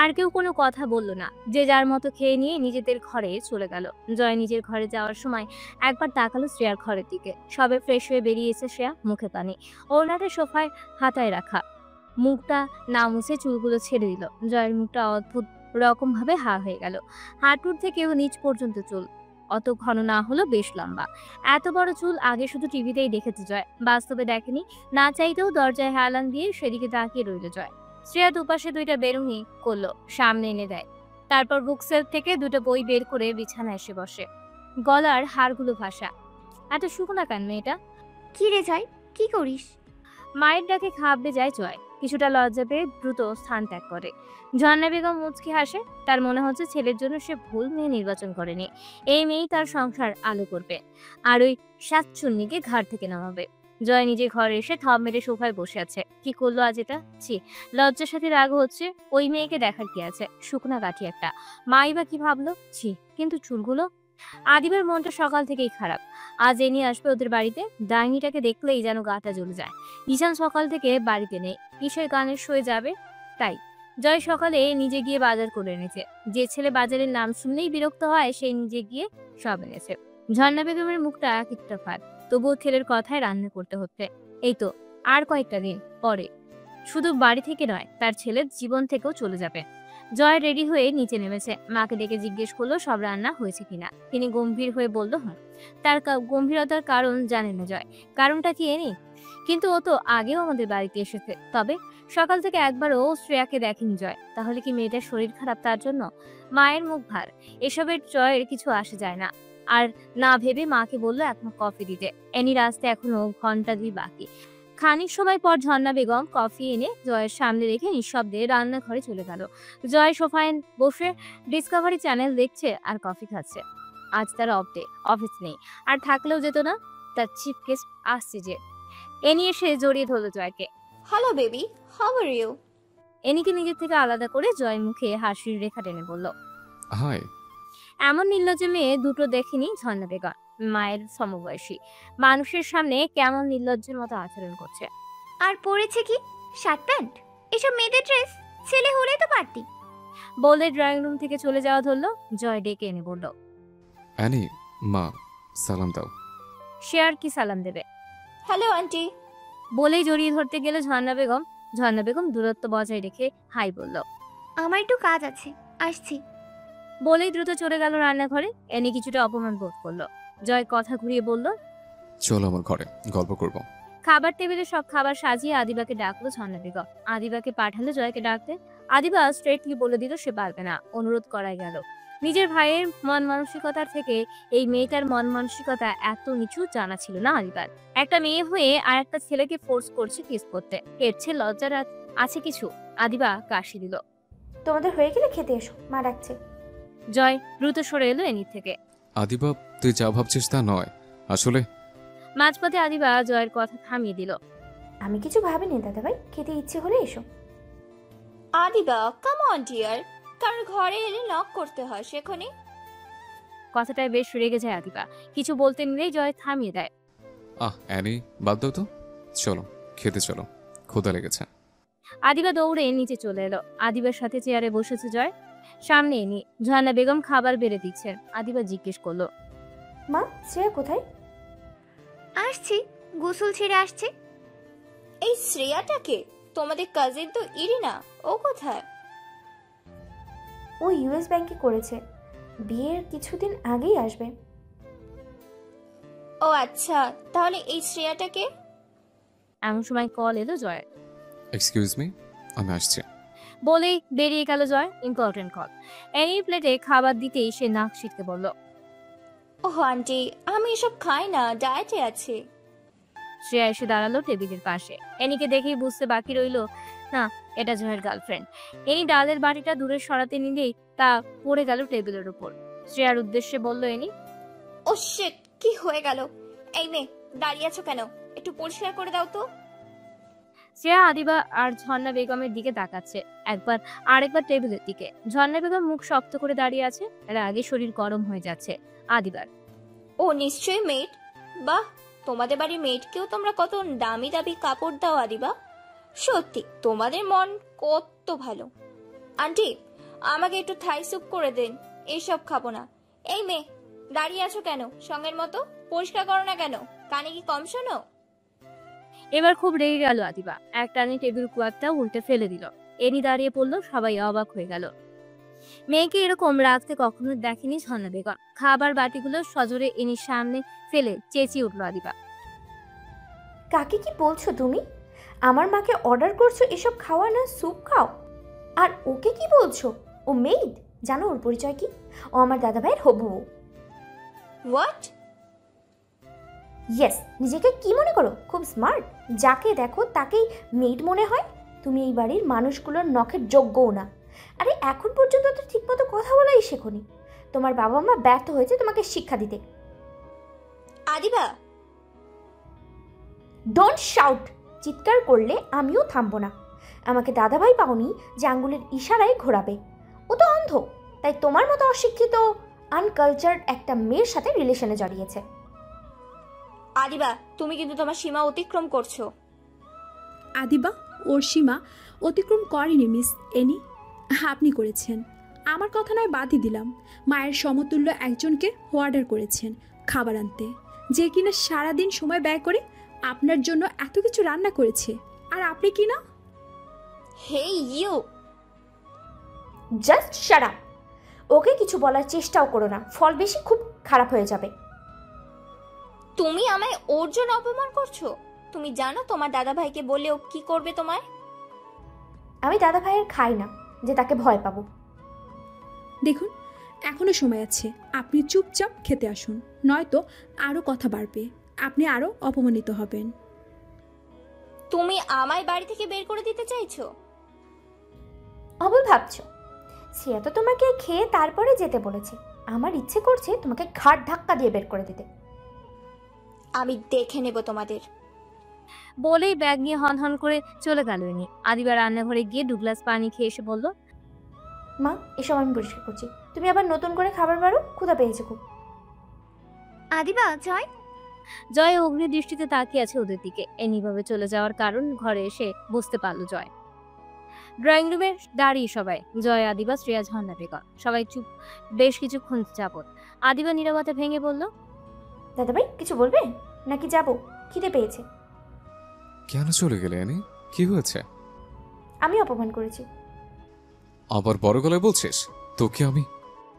আর কেউ কোনো কথা বলল না, যে যার মতো খেয়ে নিয়ে নিজেদের ঘরে চলে গেল। জয় নিজের ঘরে যাওয়ার সময় একবার তাকালো শ্রেয়ার ঘরের দিকে। সবে ফ্রেশ হয়ে বেরিয়েছে শ্রেয়া, মুখে পানি, ওড়নাটা সোফায় হাতায় রাখা, মুখটা না মুছে চুলগুলো ছেড়ে দিল। জয়ের মুখটা অদ্ভুত রকম ভাবে হা হয়ে গেল। হাঁটুর থেকেও নিচ পর্যন্ত চুল, অত ঘন না হলো বেশ লম্বা। এত বড় চুল আগে শুধু টিভিতেই দেখেছে জয়, বাস্তবে দেখেনি। না চাইতেও দরজায় হেলান দিয়ে সেদিকে তাকিয়ে রইল জয়। শ্রেয়া দুপাশে দুইটা বেরুনি করলো, সামনে এনে দেয়। তারপর বুকসেলফ থেকে দুটো বই বের করে বিছানায় এসে বসে। গলার হাড়গুলো ভাসা। এত শুকনা কেন মেয়েটা? কি রে জয়, কি করিস? মায়ের ডাকে ঘাবড়ে যায় জয়, কিছুটা লজ্জা পেয়ে দ্রুত স্থান ত্যাগ করে। ঝর্ণা বেগম মুচকি হাসে, তার মনে হচ্ছে ছেলের জন্য সে ভুল মেয়ে নির্বাচন করেনি। এই মেয়েই তার সংসার আলো করবে, আর ওই সাতচুন্নিকে ঘাট থেকে নামাবে। জয় নিজে ঘরে এসে থম মেরে সোফায় বসে আছে। কি করলো আজ এটা? ছি, লজ্জার সাথে রাগ হচ্ছে। ওই মেয়েকে দেখার কি আছে, শুকনা কাঠি একটা। মাই বা কি ভাবলো? ছি, কিন্তু চুলগুলো। আদিবার মনটা সকাল থেকেই খারাপ। আজ এনি আসবে ওদের বাড়িতে, ডাইনিটাকে দেখলেই যেন গাটা জ্বলে যায়। ঈশান সকাল থেকে বাড়িতে নেই, কিসের গানের শোয়ে যাবে তাই। জয় সকালে নিজে গিয়ে বাজার করে এনেছে। যে ছেলে বাজারের নাম শুনলেই বিরক্ত হয়, সে নিজে গিয়ে সব এনেছে। ঝর্ণা বেগমের মুখটা একটা ফাট, তবুও ছেলের কথায় রান্না করতে হচ্ছে। এই তো আর কয়েকটা দিন পরে শুধু বাড়ি থেকে নয়, তার ছেলের জীবন থেকেও চলে যাবে। জয় রেডি হয়ে নিচে নেমেছে, মাকে ডেকে জিজ্ঞেস করলো সব রান্না হয়েছে কিনা। তিনি গম্ভীর হয়ে বলল হ্যাঁ। তার গম্ভীরতার কারণ জানে না জয়, কারণটা কি এনি? কিন্তু ও তো আগেও আমাদের বাড়িতে এসেছে, তবে সকাল থেকে একবারও শ্রেয়াকে দেখেনি জয়। তাহলে কি মেয়েটার শরীর খারাপ তার জন্য? মায়ের মুখ ভার, এসবের জয়ের কিছু আসে যায় না। আর না ভেবে মাকে বললো এক মগ কফি দিতে। এনির আসতে এখনো ঘন্টা 2 বাকি। খানিক সময় পর ঝর্ণা বেগম কফি এনে জয়ের সামনে রেখে নিঃশব্দে রান্নাঘরে চলে গেল। জয় সোফায় বসে ডিসকভারি চ্যানেল দেখছে আর কফি খাচ্ছে। আজ তার অফ ডে, অফিস নেই, আর থাকলেও যেত না। তার চিফ গেস্ট আসছে যে। এনি এসে জড়িয়ে ধরলো জয়কে। Hello baby, how are you? এনিকে নিজের থেকে আলাদা করে জয় মুখে হাসির রেখা টেনে বলল হাই। এমন নির্লজ্জ মেয়ে দুটো দেখেনি ঝর্ণা বেগম। মায়ের সমবয়সী মানুষের সামনে কেমন নির্লজ্জের মতো আচরণ করছে। আর পরেছে কি? Shirt pant? এসব মেয়েদের ড্রেস, ছেলে হলে তো পারতি। বলে ড্রয়িং রুম থেকে চলে যাওয়া ধরলো। জয় ডেকে এনে বলল অ্যানি, মা সালাম দাও। সে আর কি সালাম দেবে? হ্যালো আন্টি বলেই জড়িয়ে ধরতে গেলে ঝর্ণা বেগম। ঝর্ণা বেগম দূরত্ব বজায় রেখে হাই বলল। আমার একটু কাজ আছে, আসছি। বলেই দ্রুত চলে গেল রান্নাঘরে। এনে কিছুটা অপমান বোধ করলো। জয় কথা ঘুরিয়ে বলল চলো আমার ঘরে, গল্প করব। খাবার টেবিলে সব খাবার সাজিয়ে আদিবাকে ডাকলো ঝর্ণা বেগম। আদিবাকে পাঠালো জয়কে ডাকতে। আদিবা স্ট্রেটলি বলে দিল সে পারবে না, অনুরোধ করাই গেল। নিজের ভাইয়ের মন মানসিকতার থেকে এই মেয়েটার মন মানসিকতা এত নিচু জানা ছিল না আদিবার। একটা মেয়ে হয়ে আর একটা ছেলেকে ফোর্স করছে কিস করতে, এর চেয়ে লজ্জার আছে কিছু? আদিবা কাশি দিল। তোমাদের হয়ে গেলে খেতে এসো, মা ডাকছে। জয় দ্রুত সরে এলো এনির থেকে। আদিবা, তুই যা ভাবছিস তা নয় আসলে। মাঝপথে আদিবা জয়ের কথা থামিয়ে দিল। আমি কিছু ভাবিনি দাদা ভাই, খেতে ইচ্ছে হলে এসো। আদিবা কাম অন ডিয়ার, কারণ ঘরে এলে নক করতে হয় সেখানে। কথাটায় বেশ রেগে যায় আদিবা। কিছু বলতে নিলেই জয় থামিয়ে দেয়। অ্যানি, বাদ দাও তো, চলো খেতে চলো, ক্ষুধা লেগেছে। আদিবা দৌড়ে নিচে চলে এলো। আদিবার সাথে চেয়ারে বসেছে জয়, সামনে এনি। ঝর্ণা বেগম খাবার বেড়ে দিচ্ছেন। আদিবা জিজ্ঞেস করলো মা শ্রেয়া কোথায়? আসছি, গোসল ছেড়ে আসছে। এই শ্রেয়াটাকে? তোমাদের কাজিন তো ইরিনা, ও কোথায়? ও ইউএস ব্যাংকে করেছে, বিয়ের কিছুদিন আগেই আসবে। ও আচ্ছা, তাহলে এই শ্রেয়াটাকে? এমন সময় কল এলো জয়। এক্সকিউজ মি, আমি আসছি। বলেই বেরিয়ে গেল জয়। Important call. এনি প্লেটে খাবার দিতেই সে নাক ছিটকে বলল ও আন্টি, আমি এসব খাই না, ডায়েটে আছে। শ্রেয়া এসে দাঁড়ালো টেবিলের পাশে। এনিকে দেখেই বুঝতে বাকি রইল না এটা জয়ের গার্লফ্রেন্ড। এনি ডালের বাটিটা দূরে সরাতে নিলেই তা পড়ে গেল টেবিলের উপর। শ্রেয়ার উদ্দেশ্যে বলল এনি ও শিট, কি হয়ে গেল? এই মেয়ে দাঁড়িয়ে আছো কেন? একটু পরিষ্কার করে দাও তো। শ্রেয়া আদিবা আর ঝর্ণা বেগমের দিকে তাকাচ্ছে, একবার আরেকবার টেবিলের দিকে। ঝর্ণা বেগম মুখ শক্ত করে দাঁড়িয়ে আছে, এর আগে শরীর গরম হয়ে যাচ্ছে আদিবার। ও নিশ্চয়ই মেড। বাহ, তোমাদের বাড়ির মেডকেও তোমরা কত দামি দামি কাপড় দাও আদিবা। সত্যি তোমাদের মন কত ভালো। আন্টি, আমাকে একটু থাই স্যুপ করে দেন, এইসব খাবো না। এই মেয়ে, দাঁড়িয়ে আছো কেন? সঙ্গের মতো পরিষ্কার করো না কেন? কানে কি কম শোনো? এবার খুব রেগে গেল আদিবা, এক টানে টেবিল কুয়ারটা উল্টে ফেলে দিল। এনি দাঁড়িয়ে পড়লো, সবাই অবাক হয়ে গেল। মেয়েকে এরকম রাখতে কখনো দেখেনি ঝর্ণা বেগম। খাবার বাটিগুলো সজোরে এনির সামনে ফেলে চেঁচিয়ে উঠল আদিবা। কাকে কি বলছো তুমি? আমার মাকে অর্ডার করছো এসব খাওয়া না স্যুপ খাও? আর ওকে কি বলছো? ও মেড, জানো ওর পরিচয় কি? ও আমার দাদা ভাইয়ের হবু। হোয়াট? ইয়েস, নিজেকে কি মনে করো? খুব স্মার্ট। যাকে দেখো তাকেই মেড মনে হয়। তুমি এই বাড়ির মানুষগুলোর নখের যোগ্যও না। আরে এখন পর্যন্ত তো ঠিকমতো কথা বলাই শেখোনি। তোমার বাবা মা ব্যর্থ হয়েছে তোমাকে শিক্ষা দিতে। Adiba, don't shout. চিৎকার করলে আমিও থামবো না। আমাকে দাদাভাই পাওনি যে আঙ্গুলের ইশারায় ঘোরাবে। ও তো অন্ধ, তাই তোমার মতো অশিক্ষিত আনকালচার্ড একটা মেয়ের সাথে রিলেশনে জড়িয়েছে। আদিবা, তুমি কিন্তু তোমার সীমা অতিক্রম করছো। আদিবা ওর সীমা অতিক্রম করেনি মিস এনি, আপনি করেছেন। আমার কথা নয় বাদই দিলাম, মায়ের সমতুল্য একজনকে অর্ডার করেছেন খাবার আনতে, যে কিনা সারাদিন সময় ব্যয় করে আপনার জন্য এত কিছু রান্না করেছে, আর আপনি কি না? Hey you, just shut up. ওকে কিছু বলার চেষ্টাও করো না, ফল বেশি খুব খারাপ হয়ে যাবে। তুমি আমায় ওর জন্য অপমান করছো? তুমি জানো তোমার দাদা ভাইকে বলে ও কি করবে তোমায়? আমি দাদা ভাইয়ের খাই না যে তাকে ভয় পাবো। দেখুন, এখনো সময় আছে, আপনি চুপচাপ খেতে আসুন, নয়তো আরো কথা বাড়বে, আপনি আরো অপমানিত হবেন। তুমি আমায় বাড়ি থেকে বের করে দিতে চাইছো? অবল ভাবছো? শ্রেয়া তো তোমাকে খেয়ে তারপরে যেতে বলেছে। আমার ইচ্ছে করছে তোমাকে ঘাট ধাক্কা দিয়ে বের করে দিতে। আমি দেখে নেব তোমাদের। বলেই ব্যাগ নিয়ে হন হন করে চলে গেল ইনি। আদিবা রান্নাঘরে গিয়ে 2 গ্লাস পানি খেয়ে এসে বলল, মা, এসব আমি পরিষ্কার করছি, তুমি আবার নতুন করে খাবার বাড়ো, ক্ষুধা পেয়েছে খুব। আদিবা, জয়। জয় অগ্নি দৃষ্টিতে তাকিয়ে আছে ওদের দিকে। এনিভাবে চলে যাওয়ার কারণ ঘরে এসে বুঝতে পারল জয়। ড্রয়িং রুমে দাঁড়িয়ে সবাই, জয়, আদিবা, শ্রেয়া, ঝর্ণা বেগম, সবাই চুপ বেশ কিছুক্ষণ যাবত। আদিবা নীরবতা ভেঙে বলল, দাদা ভাই কিছু বলবে নাকি যাবো? খিদে পেয়েছে। কেন চলে গেলে এনি? কি হয়েছে? আমি অপমান করেছি। আবার বড় গলায় বলছিস? তোকে আমি?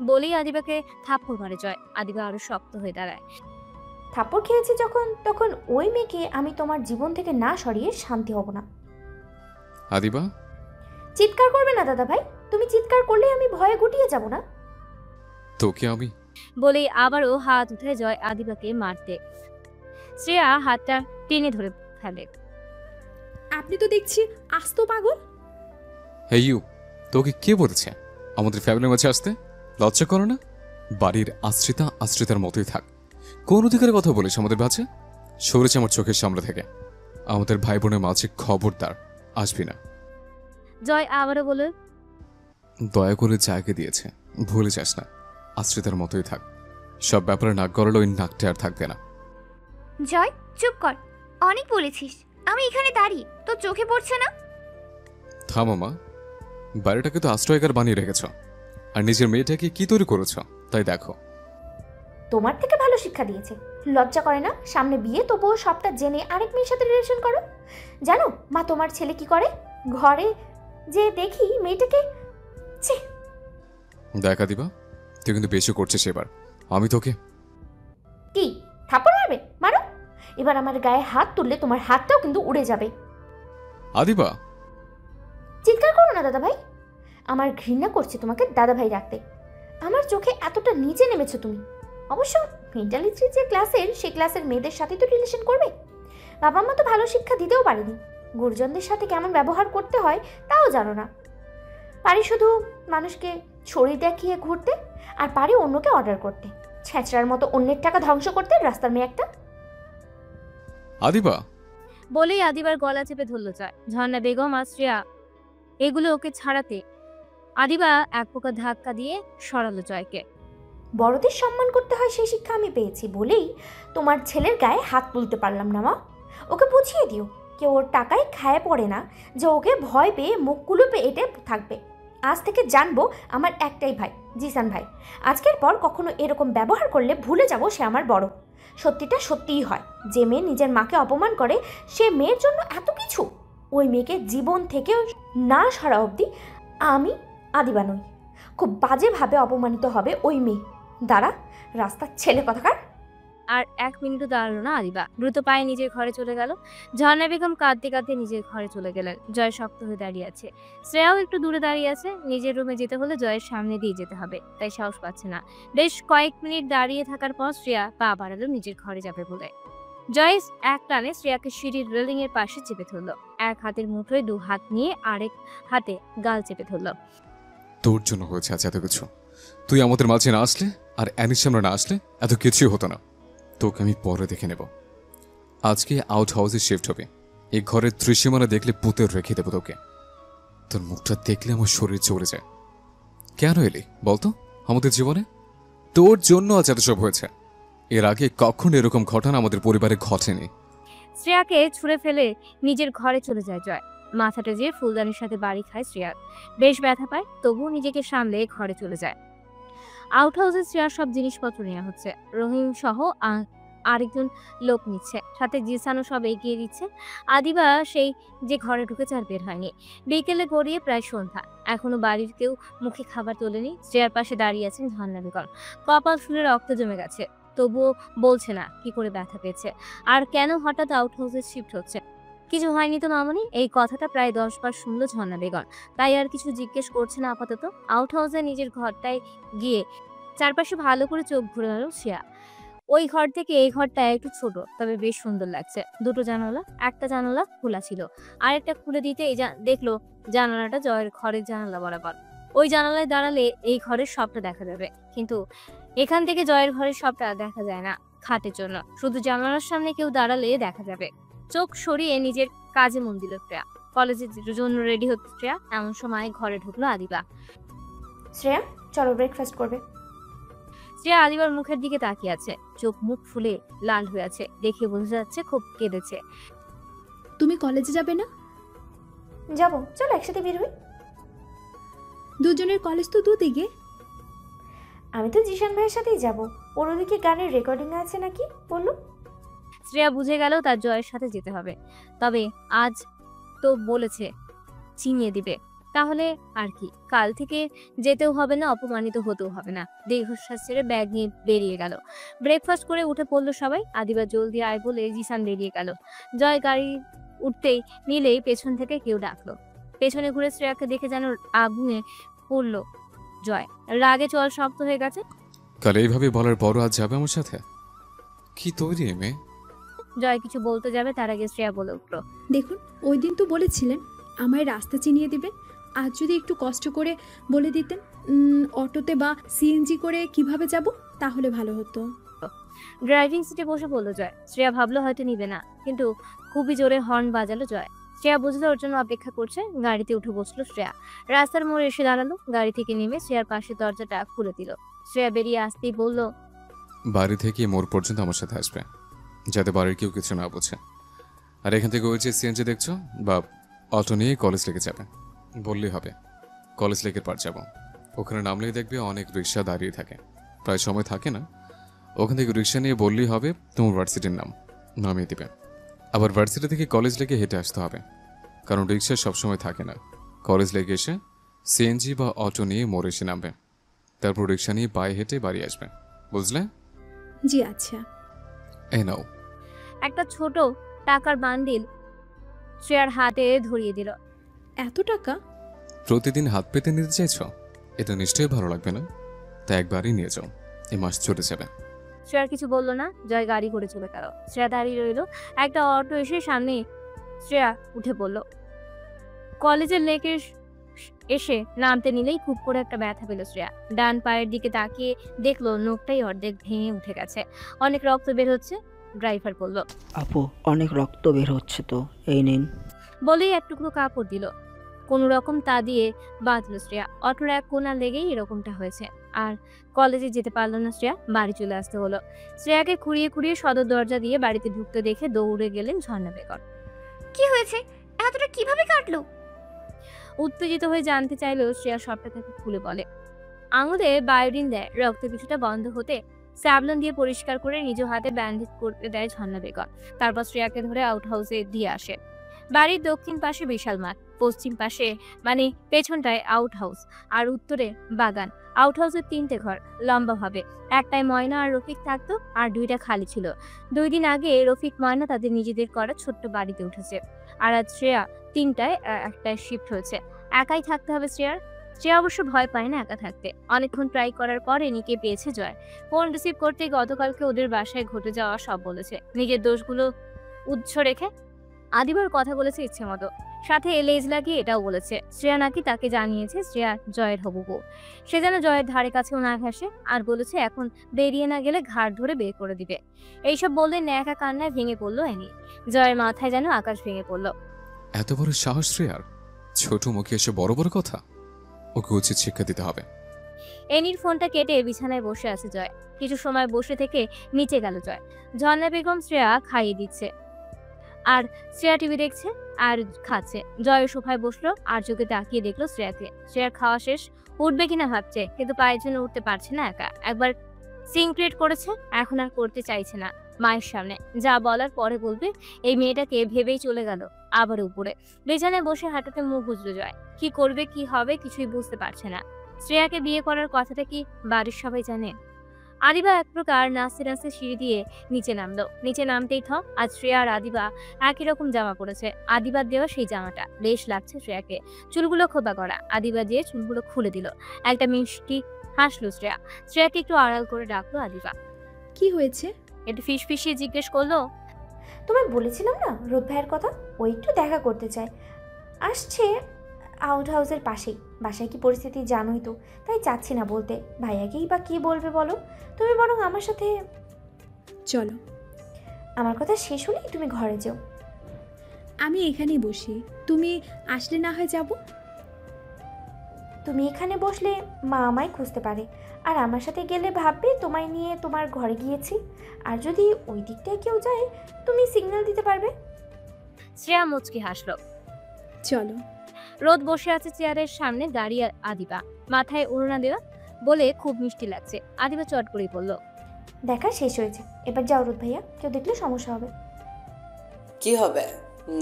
বলেই আদিবাকে থাপ্পড় মারে জয়। আদিবা আরো শক্ত হয়ে দাঁড়ায়। থাপ্পড় খেয়েছি যখন, তখন ওই মেয়েকে আমি তোমার জীবন থেকে না সরিয়ে শান্তি হব না। আদিবা, চিৎকার করবে না দাদা ভাই। তুমি চিৎকার করলে আমি ভয়ে গুটিয়ে যাব না? তোকে আমি? বলেই আবারও হাত উঠে জয় আদিবাকে মারতে। শ্রেয়া হাতটা টেনে ধরে ফেলে। আপনি তো দেখছি আস্ত পাগল। হে ইউ, তোকে কে বলেছে আমাদের ফ্যামিলির মাঝে আসতে? লজ্জা করো না? বাড়ির আশ্রিতার মতোই থাক। কোন অধিকারের কথা বলিস আমাদের বাচ্চা? সরেছে আমার চোখের সামনে থেকে। আমাদের ভাই বোনের মাঝে খবরদার আসবি না। জয় আবারও বলে, দয়া করে জায়গা দিয়েছে, ভুলে যাস না, আশ্রিতার মতোই থাক। সব ব্যাপারে নাক গলালে ওই নাকটা আর থাকবে না। জয়, চুপ কর, অনেক বলেছিস। আমি এখানে দাঁড়িয়ে, তোর চোখে পড়ছে না? থামো মা, বাড়িটাকে তো আশ্রয়গার বানিয়ে রেখেছ, আর নিজের মেয়েটাকে কি তৈরি করেছ তাই দেখো। তোমার থেকে ভালো শিক্ষা দিয়েছে। লজ্জা করে না? সামনে বিয়ে, তবুও সবটা জেনে আরেক মেয়ের সাথে রিলেশন করো। জানো মা তোমার ছেলে কি করে? ঘরে যে দেখি মেয়েটাকে। দেখা দিবা, তুই কিন্তু বেশি করছিস এবার। আমি তোকে কি থাপ্পড় মারবে? মারো। এবার আমার গায়ে হাত তুললে তোমার হাতটাও কিন্তু উড়ে যাবে। আদিবা, চিৎকার করো না দাদা ভাই। আমার ঘৃণা করছে তোমাকে দাদা ভাই রাখতে। আমার চোখে এতটা নিচে নেমেছো তুমি। অবশ্য মেন্টালিটি যে ক্লাসের, সে ক্লাসের মেয়েদের সাথে তো রিলেশন করবে। বাবা মা তো ভালো শিক্ষা দিতেও পারেনি। গুরুজনদের সাথে কেমন ব্যবহার করতে হয় তাও জানো না। পারি শুধু মানুষকে ছড়ি দেখিয়ে ঘুরতে, আর পারি অন্যকে অর্ডার করতে, ছেঁচড়ার মতো অন্যের টাকা ধ্বংস করতে। রাস্তার মেয়ে একটা। আদিবা, বলেই আদিবার গলা চেপে ধরল জয়। ঝর্ণা বেগম আর শ্রেয়া এগুলো ওকে ছাড়াতে আদিবা এক প্রকার ধাক্কা দিয়ে সরালো জয়কে। বড়দের সম্মান করতে হয় সেই শিক্ষা আমি পেয়েছি বলেই তোমার ছেলের গায়ে হাত তুলতে পারলাম না মা। ওকে বুঝিয়ে দিও কেউ ওর টাকায় খায় পড়ে না, যে ওকে ভয় পেয়ে মুখ কুলুপে এঁটে থাকবে। আজ থেকে জানবো আমার একটাই ভাই, জিসান ভাই। আজকের পর কখনো এরকম ব্যবহার করলে ভুলে যাব সে আমার বড়। সত্যিটা সত্যিই হয়, যে মেয়ে নিজের মাকে অপমান করে সে মেয়ের জন্য এত কিছু, ওই মেয়েকে জীবন থেকেও না সরা অবধি আমি আদিবা নই। খুব বাজেভাবে অপমানিত হবে ওই মেয়ে। দাঁড়া রাস্তার ছেলে কথাকার। আর 1 মিনিটও দাঁড়ালো না আদিবা, দ্রুত পায়ে নিজের ঘরে চলে গেল। ঝর্ণা বেগম কাঁদতে কাঁদতে নিজের ঘরে চলে গেলেন। জয় শক্ত হয়ে দাঁড়িয়ে আছে, শ্রেয়াও একটু দূরে দাঁড়িয়ে আছে। নিজের রুমে যেতে হলে জয়ের সামনে দিয়ে যেতে হবে, তাই সাহস পাচ্ছে না। বেশ কয়েক মিনিট দাঁড়িয়ে থাকার পর শ্রেয়া পা বাড়ালো নিজের ঘরে যাবে বলে। জয় এক টানে শ্রেয়াকে সিঁড়ির রেলিং এর পাশে চেপে ধরলো। এক হাতের মুঠোয় 2 হাত নিয়ে আরেক হাতে গাল চেপে ধরলো। তোর জন্য হয়েছে আজ এত কিছু। তুই আমাদের মাঝে না আসলে আর অ্যানির সামনে না আসলে এত কিছুই হতো না। তোকে আমি পরে দেখে নেব। আজকে আউট হাউসে শিফট হবে। এই ঘরের ত্রিসীমানা দেখলে পুঁতে রেখে দেবো তোকে। তোর মুখটা দেখলে আমার শরীর চলে যায়। কেন এলি বলতো আমাদের জীবনে? তোর জন্য আজ এত সব হয়েছে। এর আগে কখনো এরকম ঘটনা আমাদের পরিবারে ঘটেনি। শ্রেয়াকে ছুঁড়ে ফেলে নিজের ঘরে চলে যায় জয়। মাথাটা যে ফুলদানির সাথে বাড়ি খায় শ্রেয়া। বেশ ব্যথা পায়, তবুও নিজেকে সামলে ঘরে চলে যায়। আউট হাউসে শ্রেয়ার সব জিনিসপত্র নেওয়া হচ্ছে। রহিম সহ আরেকজন লোক নিচ্ছে, সাথে জিসানও সব এগিয়ে দিচ্ছে। আদিবা সেই যে ঘরে ঢুকেছে আর বের হয়নি। বিকেলে গড়িয়ে প্রায় সন্ধ্যা, এখনো বাড়ির কেউ মুখে খাবার তোলেনি। শ্রেয়ার পাশে দাঁড়িয়ে আছেন ঝর্ণা বেগম। কপাল ফুলে রক্ত জমে গেছে, তবুও বলছে না কি করে ব্যথা পেয়েছে আর কেন হঠাৎ আউট হাউসে শিফট হচ্ছে। কিছু হয়নি তো মামনি? এই কথাটা প্রায় 10 বার শুনলো ঝর্ণা বেগম, তাই আর কিছু জিজ্ঞেস করছে না আপাতত। আউট হাউসে নিজের ঘরটায় গিয়ে চারপাশে ভালো করে চোখ ঘুরে গেল শ্রেয়া। ওই ঘর থেকে এই ঘরটা একটু ছোট, তবে বেশ সুন্দর লাগছে। 2টো জানালা, একটা জানালা খোলা ছিল, আরেকটা খুলে দিতে দেখলো জানালাটা জয়ের ঘরের জানালা বরাবর। ওই জানালায় দাঁড়ালে এই ঘরের সবটা দেখা যাবে, কিন্তু এখান থেকে জয়ের ঘরের সবটা দেখা যায় না খাটের জন্য। শুধু জানালার সামনে কেউ দাঁড়ালে দেখা যাবে। চোখ সরিয়ে নিজের কাজে মন দিল শ্রেয়া। কলেজের জন্য রেডি হচ্ছে শ্রেয়া, এমন সময় ঘরে ঢুকলো আদিবা। শ্রেয়া চলো ব্রেকফাস্ট করবে। শ্রেয়া আদিবার মুখের দিকে তাকিয়ে আছে, চোখ মুখ ফুলে লাল হয়ে আছে, দেখে বোঝা যাচ্ছে খুব কেঁদেছে। তুমি কলেজে যাবে না? যাবো, চলো একসাথে বের হই। দুজনের কলেজ তো দুদিকে। আমি তো জিশান ভাইয়ের সাথেই যাব। ওর ওদিকে গানের রেকর্ডিং আছে নাকি বললো। শ্রেয়া বুঝে গেল তার জয়ের সাথে যেতে হবে, তবে আজ তো বলেছে চিনিয়ে দিবে, তাহলে আর কি, কাল থেকে যেতেও হবে না, অপমানিত হতেও হবে না। দীর্ঘশ্বাস ছেড়ে ব্যাগ নিয়ে বেরিয়ে গেল। ব্রেকফাস্ট করে উঠে পড়লো সবাই। আদিবা জলদি আয় বলে জিসান বেরিয়ে গেল। জয় গাড়ি উঠতেই নিলেই পেছন থেকে কেউ ডাকলো। পেছনে ঘুরে শ্রেয়াকে দেখে যেন আগুনে পড়লো জয়। রাগে চল শক্ত হয়ে গেছে। কাল এইভাবে বলার পরও আজ যাবে আমার সাথে? কি তৈরি মেয়ে? জয় কিছু বলতে যাবে, তার আগে শ্রেয়া বলে উঠলো, দেখুন ওই দিন তো বলেছিলেন আমায় রাস্তা চিনিয়ে দিবেন। আজ যদি একটু কষ্ট করে বলে দিতেন অটোতে বা সিএনজি করে কিভাবে যাব, তাহলে ভালো হতো। ড্রাইভিং সিটে বসে বললো জয়। শ্রেয়া ভাবলো হয়তো নিবে না, কিন্তু খুবই জোরে হর্ন বাজালো জয়। শ্রেয়া বুঝলো ওর জন্য অপেক্ষা করছে। গাড়িতে উঠে বসলো শ্রেয়া। রাস্তার মোড়ে এসে দাঁড়ালো। গাড়ি থেকে নেমে শ্রেয়ার পাশে দরজাটা খুলে দিল। শ্রেয়া বেরিয়ে আসতেই বলল, বাড়ি থেকে মোড় পর্যন্ত আমার সাথে আসবে, যাতে বাড়ির কেউ কিছু না বোঝে। আর এখান থেকে ওই যে সিএনজি দেখছো বা অটো নিয়ে কলেজ লেগে যাবে, বললেই হবে কলেজ লেকের পার যাব। ওখানে নামলেই দেখবে অনেক রিক্সা দাঁড়িয়ে থাকে, প্রায় সময় থাকে না। ওখান থেকে রিক্সা নিয়ে বললেই হবে তোমার ভার্সিটির নাম, নামিয়ে দেবে। আবার ভার্সিটি থেকে কলেজ লেগে হেঁটে আসতে হবে, কারণ রিক্সা সবসময় থাকে না। কলেজ লেগে এসে সিএনজি বা অটো নিয়ে মোড়ে এসে নামবে, তারপর রিক্সা নিয়ে পায়ে হেঁটে বাড়ি আসবে, বুঝলে? জি আচ্ছা। এই নাও। একটা ছোট টাকার বান্ডিল শ্রেয়ার হাতে ধরিয়ে দিল। এত টাকা প্রতিদিন হাত পেতে নিতে চাইছ? এটা নিশ্চয়ই ভালো লাগবে না, তাই একবারই নিয়ে যাও, এই মাস চলে যাবে। শ্রেয়ার কিছু বললো না। জয় গাড়ি করে চলে গেল। শ্রেয়া দাঁড়িয়ে রইল। একটা অটো এসে সামনে শ্রেয়া উঠে পড়লো। কলেজের লেকে এসে নামতে নিলেই খুব করে একটা ব্যথা পেল শ্রেয়া। ডান পায়ের দিকে তাকিয়ে দেখলো নখটাই অর্ধেক ভেঙে উঠে গেছে, অনেক রক্ত বের হচ্ছে। ড্রাইভার বলল, আপু অনেক রক্ত বের হচ্ছে তো, এই নিন। বলেই এক টুকরো কাপড় দিল। কোনো রকম তা দিয়ে বাঁধলো শ্রেয়া। অটোর এক কোণা লেগেই এরকমটা হয়েছে। আর কলেজে যেতে পারলো না শ্রেয়া, বাড়ি চলে আসতে হলো। শ্রেয়াকে খুঁড়িয়ে খুঁড়িয়ে সদর দরজা দিয়ে বাড়িতে ঢুকতে দেখে দৌড়ে গেলেন ঝর্ণা বেগম। কি হয়েছে? এতটা কিভাবে কাটলো? উত্তেজিত হয়ে জানতে চাইলেও শ্রেয়া সবটা তাকে খুলে বলে। আঙুলে বায়োডিন দেয়, রক্ত কিছুটা বন্ধ হতে স্যাভলন দিয়ে পরিষ্কার করে নিজ হাতে ব্যান্ডেজ করতে দেয় ঝর্ণা বেগম। তারপর শ্রেয়াকে ধরে আউট হাউসে দিয়ে আসে। বাড়ির দক্ষিণ পাশে বিশাল মাঠ, পশ্চিম পাশে মানে পেছনটায় আউট হাউস, আর উত্তরে বাগান। আউট হাউসের 3টে ঘর লম্বাভাবে, একটায় ময়না আর রফিক থাকতো, আর 2টা খালি ছিল। 2 দিন আগে রফিক ময়না তাদের নিজেদের করা ছোট্ট বাড়িতে উঠেছে, আর আজ শ্রেয়া 3টায় একটায় শিফট হয়েছে। একাই থাকতে হবে শ্রেয়ার। শ্রেয়া অবশ্য ভয় পায় না একা থাকতে। অনেকক্ষণ ট্রাই করার পর এনিকে পেয়েছে জয়। ফোন রিসিভ করতে গতকালকে ওদের বাসায় ঘটে যাওয়া সব বলেছে, নিজের দোষগুলো উৎস রেখে। আদিবার কথা বলেছে ইচ্ছে মতো, সাথে লেজ লাগিয়ে এটাও বলেছে শ্রেয়া নাকি তাকে জানিয়েছে শ্রেয়া জয়ের হবু বউ। সে যেন জয়ের ধারে কাছেও না ঘাসে, আর বলেছে এখন বেরিয়ে না গেলে ঘাড় ধরে বের করে দিবে। এইসব বললে ন্যাকা কান্নায় ভেঙে পড়লো এনি। জয়ের মাথায় যেন আকাশ ভেঙে পড়লো। এত বড় সাহস শ্রেয়ার, ছোট মুখে এসে বড় বড় কথা। ওকে উচিত শিক্ষা দিতে হবে। এনির ফোনটা কেটে বিছানায় বসে আছে জয়। কিছু সময় বসে থেকে নিচে গেল জয়। ঝর্ণা বেগম শ্রেয়া খাইয়ে দিচ্ছে, আর শ্রেয়া টিভি দেখছে আর খাচ্ছে। জয় সোফায় বসলো আর চোখে তাকিয়ে দেখলো শ্রেয়াকে। শ্রেয়ার খাওয়া শেষ, উঠবে কিনা ভাবছে, কিন্তু পায়ের জন্য উঠতে পারছে না একা। একবার সিনক্রেট করেছে, এখন আর করতে চাইছে না। মায়ের সামনে যা বলার পরে বলবে, এই মেয়েটাকে ভেবেই চলে গেল আবার উপরে। বিছানায় বসে হাঁটাতে মুখ বুঝলো জয়। কি করবে কি হবে কিছুই বুঝতে পারছে না। শ্রেয়াকে বিয়ে করার কথাটা কি বাড়ির সবাই জানে? আদিবা এক প্রকার নাচতে নাচতে সিঁড়ি দিয়ে নিচে নামলো। নিচে নামতেই আজ শ্রেয়া আর আদিবা একই রকম জামা পরেছে। আদিবার দেওয়া সেই জামাটা বেশ লাগছে শ্রেয়াকে। চুলগুলো খোপা করা, আদিবা দিয়ে চুলগুলো খুলে দিল। একটা মিষ্টি হাসলো শ্রেয়া। শ্রেয়াকে একটু আড়াল করে ডাকলো আদিবা। কি হয়েছে? একটু ফিসফিসিয়ে জিজ্ঞেস করলো, তোমায় বলেছিলাম না রোদ ভাইয়ের কথা, ও একটু দেখা করতে চায়, আসছে আউট হাউসের পাশেই। বাসায় কি পরিস্থিতি জানোই তো, তাই চাচ্ছি না বলতে। ভাইয়াকেই বা কি বলবে বলো? তুমি বরং আমার সাথে চলো। আমার কথা শেষ হলেই তুমি ঘরে যাও। আমি এখানেই বসি, তুমি আসলে না হয় যাব। তুমি এখানে বসলে মা আমায় খুঁজতে পারে, আর আমার সাথে গেলে ভাববে তোমায় নিয়ে তোমার ঘরে গিয়েছি। আর যদি ওই দিকটায় কেউ যায়, তুমি সিগন্যাল দিতে পারবে। শ্রেয়া মুচকি হাসলো। চলো। রোদ বসে আছে চেয়ারের সামনে দাঁড়িয়ে। আদিবা মাথায় ওড়না দেওয়া, বলে খুব মিষ্টি লাগছে। আদিবা চট করেই বলল, দেখা শেষ হয়েছে, এবার যাও রোদ ভাইয়া, কেউ দেখলে সমস্যা হবে। কি হবে?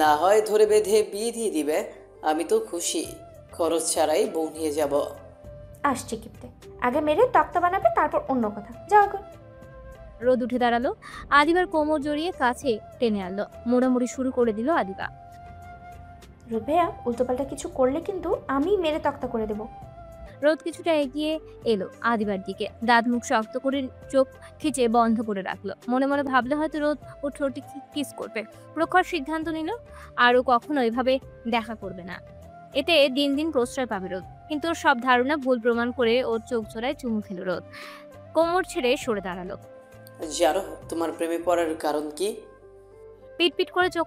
না হয় ধরে বেঁধে বিয়ে দিয়ে দিবে। আমি তো খুশি, খরচ ছাড়াই বউ নিয়ে যাব। আসছি কিপতে, আগে মেরে তক্তা বানাবে, তারপর অন্য কথা। যাও এখন। রোদ উঠে দাঁড়ালো, আদিবার কোমর জড়িয়ে কাছে টেনে আনলো। মোড়ামুড়ি শুরু করে দিল আদিবা। রোদ ভাইয়া, উল্টোপাল্টা কিছু করলে কিন্তু আমি মেরে তক্তা করে দেব। রোদ কিছুটা এগিয়ে এলো আদিবার দিকে, দাঁত মুখ শক্ত করে চোখ খিচে বন্ধ করে রাখলো। মনে মনে ভাবলে হয়তো রোদ ও ঠোঁটে কিস করবে। প্রখর সিদ্ধান্ত নিল আরও কখনো এভাবে দেখা করবে না। এতে দিন দিন প্রশ্রয় পাবে রোদ, কিন্তু ওর সব ধারণা ভুল প্রমাণ করে ওর চোখ জোড়ায় চুমু খেল রোদ। কোমর ছেড়ে সরে দাঁড়ালো। জানো তোমার প্রেমে পড়ার কারণ কি? পিট করে চোখ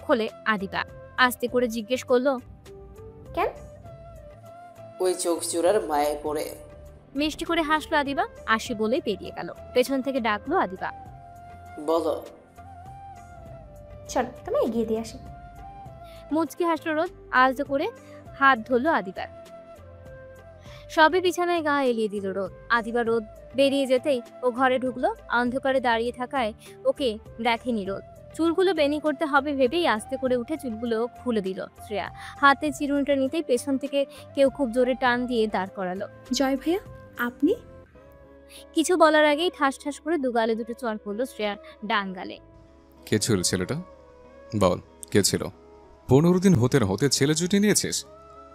খোলে আদিবা। আস্তে করে জিজ্ঞেস করলো, কেন? ওই চোখ জোড়ার মায়ায় পড়ে। মিষ্টি করে হাসলো আদিবা। আসি বলে পেরিয়ে গেল। পেছন থেকে ডাকলো আদিবা, বলো। চলো তুমি এগিয়ে দিয়ে আসি। মুচকি হাসলো রোদ। আলতো করে হাত ধরলো আদিবার। সবে বিছানায় গা এলিয়ে দিল রোদ। আদিবা রোদ বেরিয়ে যেতেই ও ঘরে ঢুকলো। অন্ধকারে দাঁড়িয়ে থাকায় ওকে দেখেনি রোদ। চুলগুলো বেনি করতে হবে ভেবেই আস্তে করে উঠে চুলগুলো খুলে দিল শ্রেয়া। হাতে চিরুনিটা নিতেই পেছন থেকে কেউ খুব জোরে টান দিয়ে দাঁড় করালো। জয় ভাইয়া, আপনি? কিছু বলার আগেই ঠাস ঠাস করে দুগালে দুটো চড় পড়লো শ্রেয়ার ডান গালে। কে ছিল ছেলেটা? বল, কে ছিল? 15 দিন হতে না হতে ছেলে জুটি নিয়েছিস?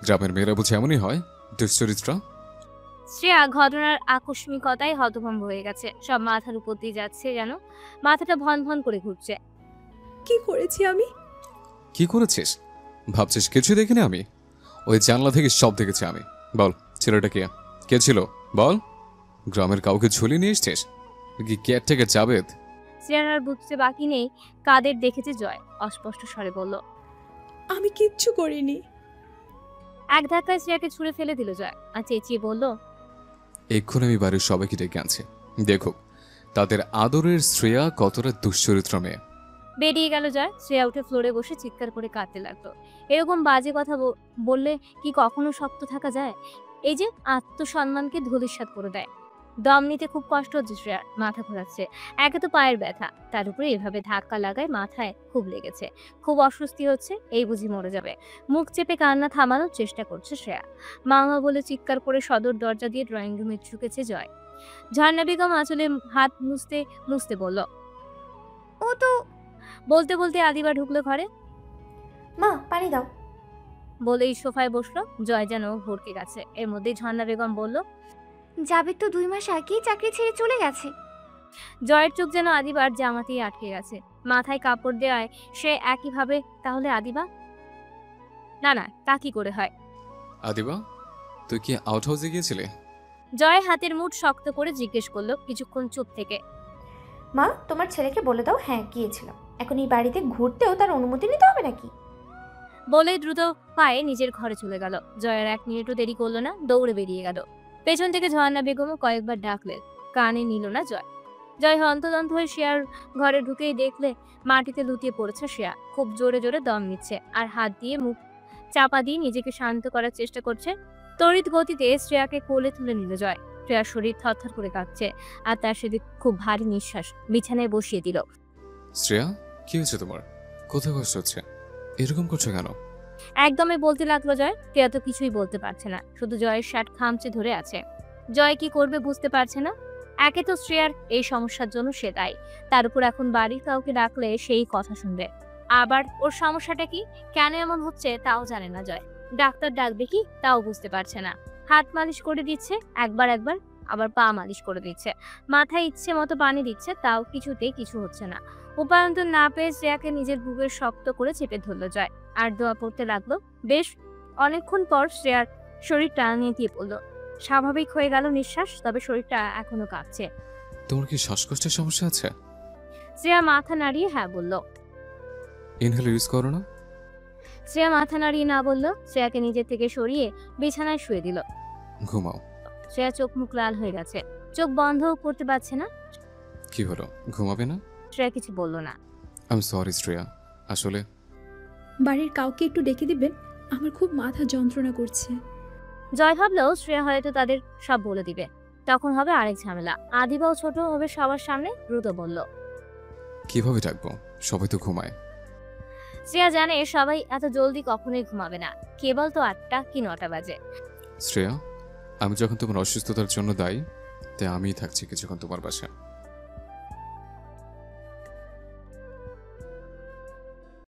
গ্রামের মেয়েরা বুঝে এমনই হয়, দুশ্চরিত্রা। শ্রেয়া ঘটনার আকস্মিকতায় হতভম্ব হয়ে গেছে। সব মাথার উপর দিয়ে যাচ্ছে, যেন মাথাটা ভন ভন করে ঘুরছে। কি করেছি আমি? কি করেছিস ভাবছিস? কিছু দেখিনি আমি। ওই জানলা থেকে সব দেখেছি আমি। বল, ছেলেটা কে ছিল বল? গ্রামের কাউকে ঝুলিয়ে নিয়ে এসছিস কি? কেয়ারটেকার জাবেদ? শ্রেয়ার আর বুঝতে বাকি নেই কাদের দেখেছে জয়। অস্পষ্ট স্বরে বলল, আমি কিচ্ছু করিনি। এক ধাক্কায় শ্রেয়াকে ছুঁড়ে ফেলে দিল জয় আর চেঁচিয়ে বলল, এক্ষুনি আমি বাড়ির সবাইকে ডেকে আনছি, দেখো তাদের আদরের শ্রেয়া কতটা দুশ্চরিত্র মেয়ে। বেরিয়ে গেল জয়। শ্রেয়া উঠে ফ্লোরে বসে চিৎকার করে কাঁদতে লাগলো। এরকম বাজে কথা বললে কি কখনো শক্ত থাকা যায়? এই যে আত্মসম্মানকে ধূলিসাৎ করে দেয়। দম নিতে খুব কষ্ট হচ্ছে শ্রেয়ার, মাথা ঘোরাচ্ছে। একে তো পায়ের ব্যথা, তার উপরে এভাবে ধাক্কা লাগায় মাথায় খুব লেগেছে, খুব অস্বস্তি হচ্ছে। এই বুঝি মরে যাবে। মুখ চেপে কান্না থামানোর চেষ্টা করছে শ্রেয়া। মা বলে চিৎকার করে সদর দরজা দিয়ে ড্রয়িং রুমে ঢুকেছে জয়। ঝর্ণা বেগম আঁচলে হাত মুছতে মুছতে বলল, ও তো। বলতে বলতে আদিবা ঢুকলো ঘরে। মা পানি দাও বলেই সোফায় বসলো। জয় যেন ভরকে গেছে। এর মধ্যেই ঝর্ণা বেগম বলল, জাবেদ তো 2 মাস আগেই চাকরি ছেড়ে চলে গেছে। জয়ের চোখ যেন আদিবার জামাতেই আটকে গেছে। মাথায় কাপড় দেওয়ায় সে একইভাবে, তাহলে আদিবা? না না, তা কি করে হয়? আদিবা, তুই কি আউট হাউসে গিয়েছিলে? জয় হাতের মুঠ শক্ত করে জিজ্ঞেস করলো কিছুক্ষণ চুপ থেকে। মা তোমার ছেলেকে বলে দাও হ্যাঁ গিয়েছিলাম। এখন এই বাড়িতে ঘুরতেও তার অনুমতি নিতে হবে নাকি? বলে দ্রুত পায়ে নিজের ঘরে চলে গেল। জয়ের 1 মিনিটও দেরি করলো না, দৌড়ে বেরিয়ে গেল। পেছন থেকে ঝর্ণা বেগমও কয়েকবার ডাকলেন, কানে নিল না জয়। জয় হন্তদন্ত হয়ে শ্রেয়ার ঘরে ঢুকেই দেখলে মাটিতে লুটিয়ে পড়েছে শ্রেয়া। খুব জোরে জোরে দম নিচ্ছে আর হাত দিয়ে মুখ চাপা দিয়ে নিজেকে শান্ত করার চেষ্টা করছে। তড়িৎ গতিতে শ্রেয়াকে কোলে তুলে নিল জয়। শ্রেয়ার শরীর থরথর করে কাঁপছে আর তার সাথে খুব ভারী নিঃশ্বাস। বিছানায় বসিয়ে দিল। শ্রেয়া, কি হয়েছে তোমার? কোথায় কষ্ট হচ্ছে? এরকম করছো কেন? একদমই বলতে লাগলো জয়। শ্রেয়া তো কিছুই বলতে পারছে না, শুধু জয়ের শার্ট খামচে ধরে আছে। জয় কি করবে বুঝতে পারছে না। একে তো শ্রেয়ার এই সমস্যার জন্য সে দায়ী, তার উপর এখন বাড়ির কাউকে ডাকলে সেই কথা শুনবে। আবার ওর সমস্যাটা কি, কেন এমন হচ্ছে তাও জানে না জয়। ডাক্তার ডাকবে কি তাও বুঝতে পারছে না। হাত মালিশ করে দিচ্ছে একবার, আবার পা মালিশ করে দিচ্ছে। মাথায় ইচ্ছে মতো পানি দিচ্ছে, তাও কিছুতেই কিছু হচ্ছে না। উপায়ন্তর না পেয়ে শ্রেয়াকে নিজের বুকের শক্ত করে চেপে ধরলো জয় আর দোয়া পড়তে লাগলো। বেশ অনেকক্ষণ পর শ্রেয়ার শরীর টানা নিয়ে পড়লো। স্বাভাবিক হয়ে গেল নিঃশ্বাস, তবে শরীরটা এখনো কাঁপছে। তোমার কি শ্বাসকষ্টের সমস্যা আছে? শ্রেয়া মাথা নাড়িয়ে হ্যাঁ বলল। ইনহেলার ইউজ করো না? শ্রেয়া মাথা নাড়িয়ে না বলল। শ্রেয়াকে নিজের থেকে সরিয়ে বিছানায় শুয়ে দিল। ঘুমাও। শ্রেয়া চোখ মুখ লাল হয়ে গেছে, চোখ বন্ধও করতে পারছে না। কি হলো, ঘুমাবে না? শ্রেয়া কিছু বলল না। আই এম সরি শ্রেয়া, আসলে বাড়ির কাউকে একটু ডেকে দিবেন, আমার খুব মাথা যন্ত্রণা করছে। জয় ভাবলেও শ্রেয়া হয়তো তাদের সব বলে দিবে, তখন হবে আরেক ঝামেলা। আদিবাও ছোট হবে সবার সামনে। দ্রুত বলল, কিভাবে ডাকবো? সবাই তো ঘুমায়। শ্রেয়া জানে সবাই এত জলদি কখনোই ঘুমাবে না, কেবল তো 8টা কি 9টা বাজে। শ্রেয়া, আমি যখন তোমার অসুস্থতার জন্য দায়ী, তাই আমিই থাকছি কিছুক্ষণ তোমার বাসায়।